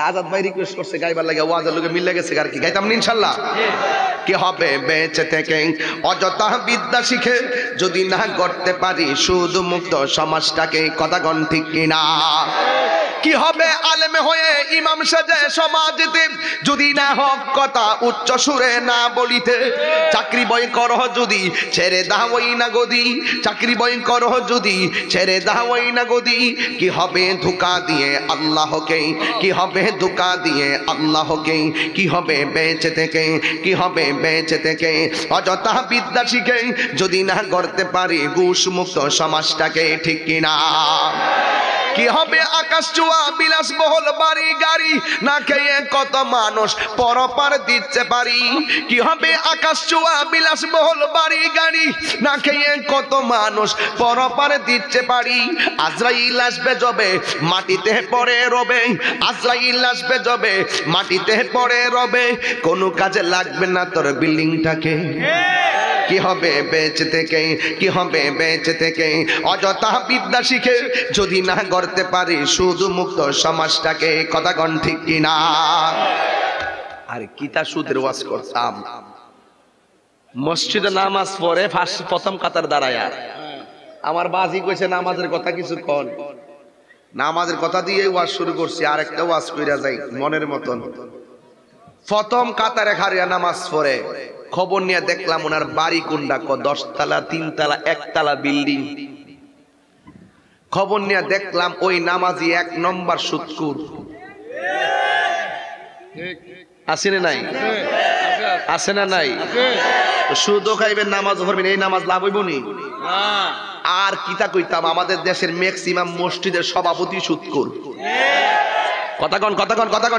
Speaker 1: আজাদ ভাই রিকোয়েস্ট করছে গাইবার লাগে, ওয়াজের লোকে মিলে গেছে, আর কি গাইতাম না ইনশাআল্লাহ। কি হবে বেঁচে থেকে অযথা বিদ্যা শিখে যদি না করতে পারি শুধু মুক্ত সমাজটাকে। কথা কোন ঠিক কিনা? কি হবে আলেম হয়ে ইমাম সেজে সমাজেতে যদি না হক কথা উচ্চ সুরে না বলিতে চাকরি বই করহ যদি ছেড়ে দাওই না গদি চাকরি বই করহ যদি ছেড়ে দাওই না গদি কি হবে ধোঁকা দিয়ে আল্লাহকে কি হবে ধোঁকা দিয়ে আল্লাহকে কি হবে বেঁচে থেকে কি হবে বেঁচে থেকে অযথা বিদ্যা শিখে যদি না করতে পারি ঘুষ মুক্ত সমাজটাকে ঠিক কিনা কি হবে আকাশ ছোঁয়া বিলাসবহুল বাড়ি গাড়ি না খেয়ে কত মানুষ পরপার দিচ্ছে পারি কি হবে আকাশ ছোঁয়া বিলাসবহুল বাড়ি গাড়ি না খেয়ে কত মানুষ পরপার দিচ্ছে পারি আজরাইল আসবে যবে মাটিতে পড়ে রবে আজরাইল আসবে যবে মাটিতে পড়ে রবে কোনো কাজে লাগবে না তোর বিল্ডিংটাকে কি হবে বেঁচে থেকে কি হবে বেঁচে থেকে অযথা বিদ্যা শিখে যদি না করতে পারি শুধু মুক্ত সমাজটাকে কথা কোন ঠিক কিনা আরে কিতা সুদের ওয়াজ করতাম মসজিদে নামাজ পড়ে প্রথম কাতার দাঁড়ায় আমার বাজি কইছে নামাজের কথা কিছু কোন নামাজের কথা দিয়ে ওয়াজ শুরু করছি আর একটা ওয়াজ কইরা যাই মনের মতন প্রথম কাতারে খাড়িয়া নামাজ পড়ে খবর নিয়ে দেখলাম ওনার বাড়ি কোনটা 10 তলা 3 তলা 1 তলা বিল্ডিং খবর নিয়ে দেখলাম ওই নামাজি 1 নম্বর সুৎকুর আছে না নাই আছে না নাই সুদও খাইবেন নামাজ পড়বেন এই নামাজ লাভ হইব নি আর কিতা কইতাম আমাদের দেশের ম্যাক্সিমাম মসজিদের সভাপতি সুৎকুর কথা কোন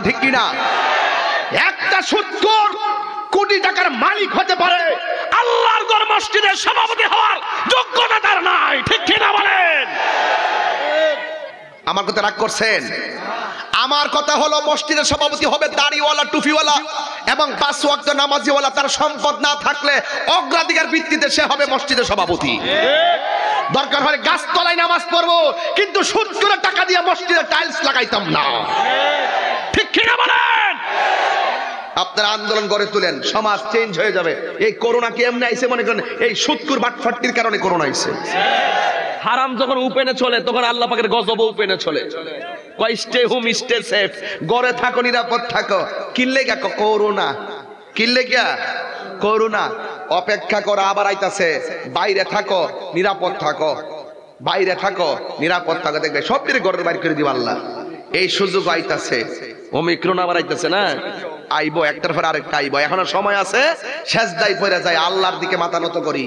Speaker 1: ঠিক কি না একটা সুৎকুর কোটি টাকার মালিক হতে পারে আল্লাহর ঘর মসজিদের সভাপতি হওয়ার যোগ্যতা তার নাই ঠিক কি না বলেন আমার কথা রাগ করছেন আমার কথা হলো মসজিদের সভাপতি হবে দাড়িওয়ালা টুপিওয়ালা এবং 5 ওয়াক্ত নামাজিওয়ালা তার সম্পদ না থাকলে অগ্রাধিকার ভিত্তিতে সে হবে মসজিদের সভাপতি দরকার হলে গাছতলায় নামাজ পড়বো কিন্তু সুদ করে টাকা দিয়ে মসজিদে টাইলস লাগাইতাম না ঠিক কি না বলেন আপনারা আন্দোলন গড়ে তুলেন সমাজ চেঞ্জ হয়ে যাবে এই করোনা কি এমনি আইছে মনে করেন এই সুদকুর বাটফাট্টির কারণে করোনা আইছে হারাম যখন উপেনে চলে তখন আল্লাহ পাকের গজব উপেনে চলে কয় স্টে হোম স্টে সেফ ঘরে থাকো নিরাপদ থাকো কিল্লে গা করোনা কিল্লে গা করোনা অপেক্ষা করো আবার আইতাছে বাইরে থাকো নিরাপদ থাকো বাইরে থাকো নিরাপদ থাকো দেখবে সবটির ঘরের বাইরে করে দিব আল্লাহ এই সুযোগ আইতাছে ওমিক্রন আবার আইতাছে না আইবো একটার পর আরেকটা আইবো এখনো সময় আছে সেজদায় পড়ে যায় আল্লাহর দিকে মাথা নত করি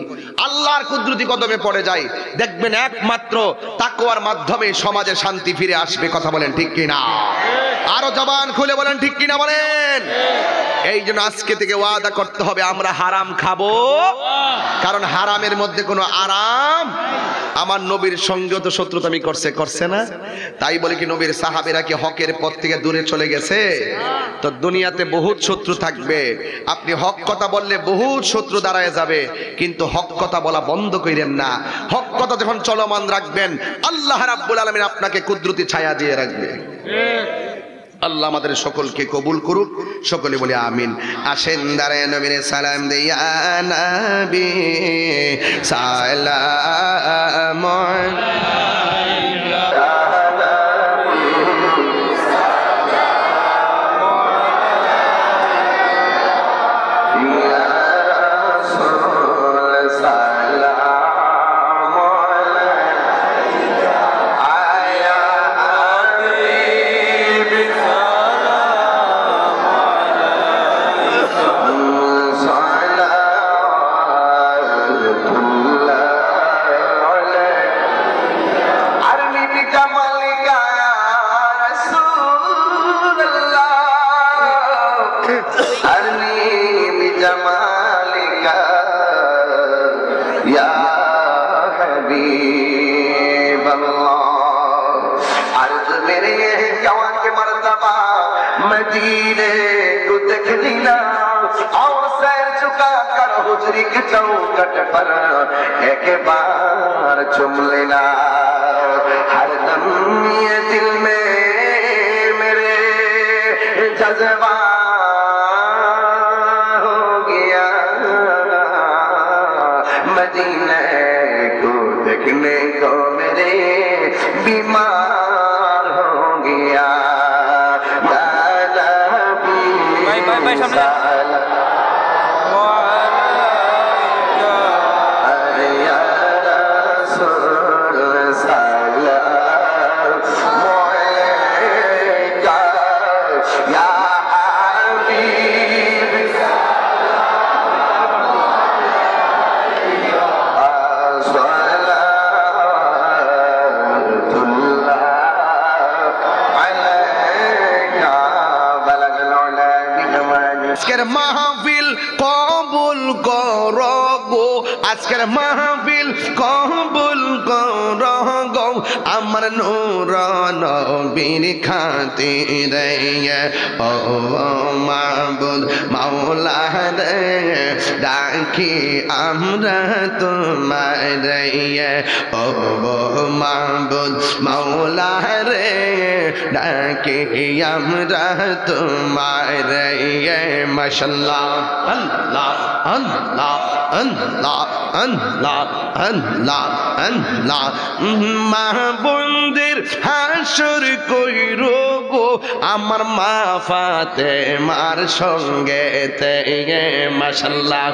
Speaker 1: আল্লাহর কুদরতি কদমে পড়ে যায় দেখবেন একমাত্র তাকওয়ার মাধ্যমে সমাজে শান্তি ফিরে আসবে কথা বলেন ঠিক কি না আরো জবান খুলে বলেন ঠিক কি না বলেন এই জন্য আজকে থেকে ওয়াদা করতে হবে আমরা হারাম খাবো কারণ হারামের মধ্যে কোনো আরাম আমার নবীর সঙ্গে তো শত্রুতামি করছে না তাই বলে কি নবীর সাহাবীরা কি হকের পথ থেকে দূরে চলে গেছে তো দুনিয়াতে বহুত শত্রু থাকবে আপনি হক কথা বললে বহুত শত্রু দাঁড়ায় যাবে কিন্তু হক কথা বলা বন্ধ কইরেন না হক কথা যখন চলমান রাখবেন আল্লাহ রাব্বুল আলামিন আপনাকে কুদরতি ছায়া দিয়ে রাখবে আল্লাহ আমাদের সকলকে কবুল করুক সকলে বলি আমিন আসেন দাঁড়ায় নবীর সালাম দিয়া নবী সালাম मदीने को देखनी ना और सैर चुका कर हुजरी के चौखट पर एक बार चुम लेना हर दम ये दिल में मेरे जज्बा हो गया मदीने को देखने को मेरे बीमार हो गया আজকের মাহফিল কবুল করো গো, আজকের মাহফিল কবুল করো গো, আমার নূর নবীর খাতিরে ও মাবুদ মাওলা রে, ডাকি আমরা তোমারে ও মাবুদ মাওলা রে, ডাকি আমরা তোমারে। মাশাআল্লাহ আল্লাহ আল্লাহ আল্লাহ আল্লাহ আল্লাহ আল্লাহ। মাহবুবের হাসর কইরো গো, আমার মা ফাতেমার সঙ্গে তে। মাশাআল্লাহ।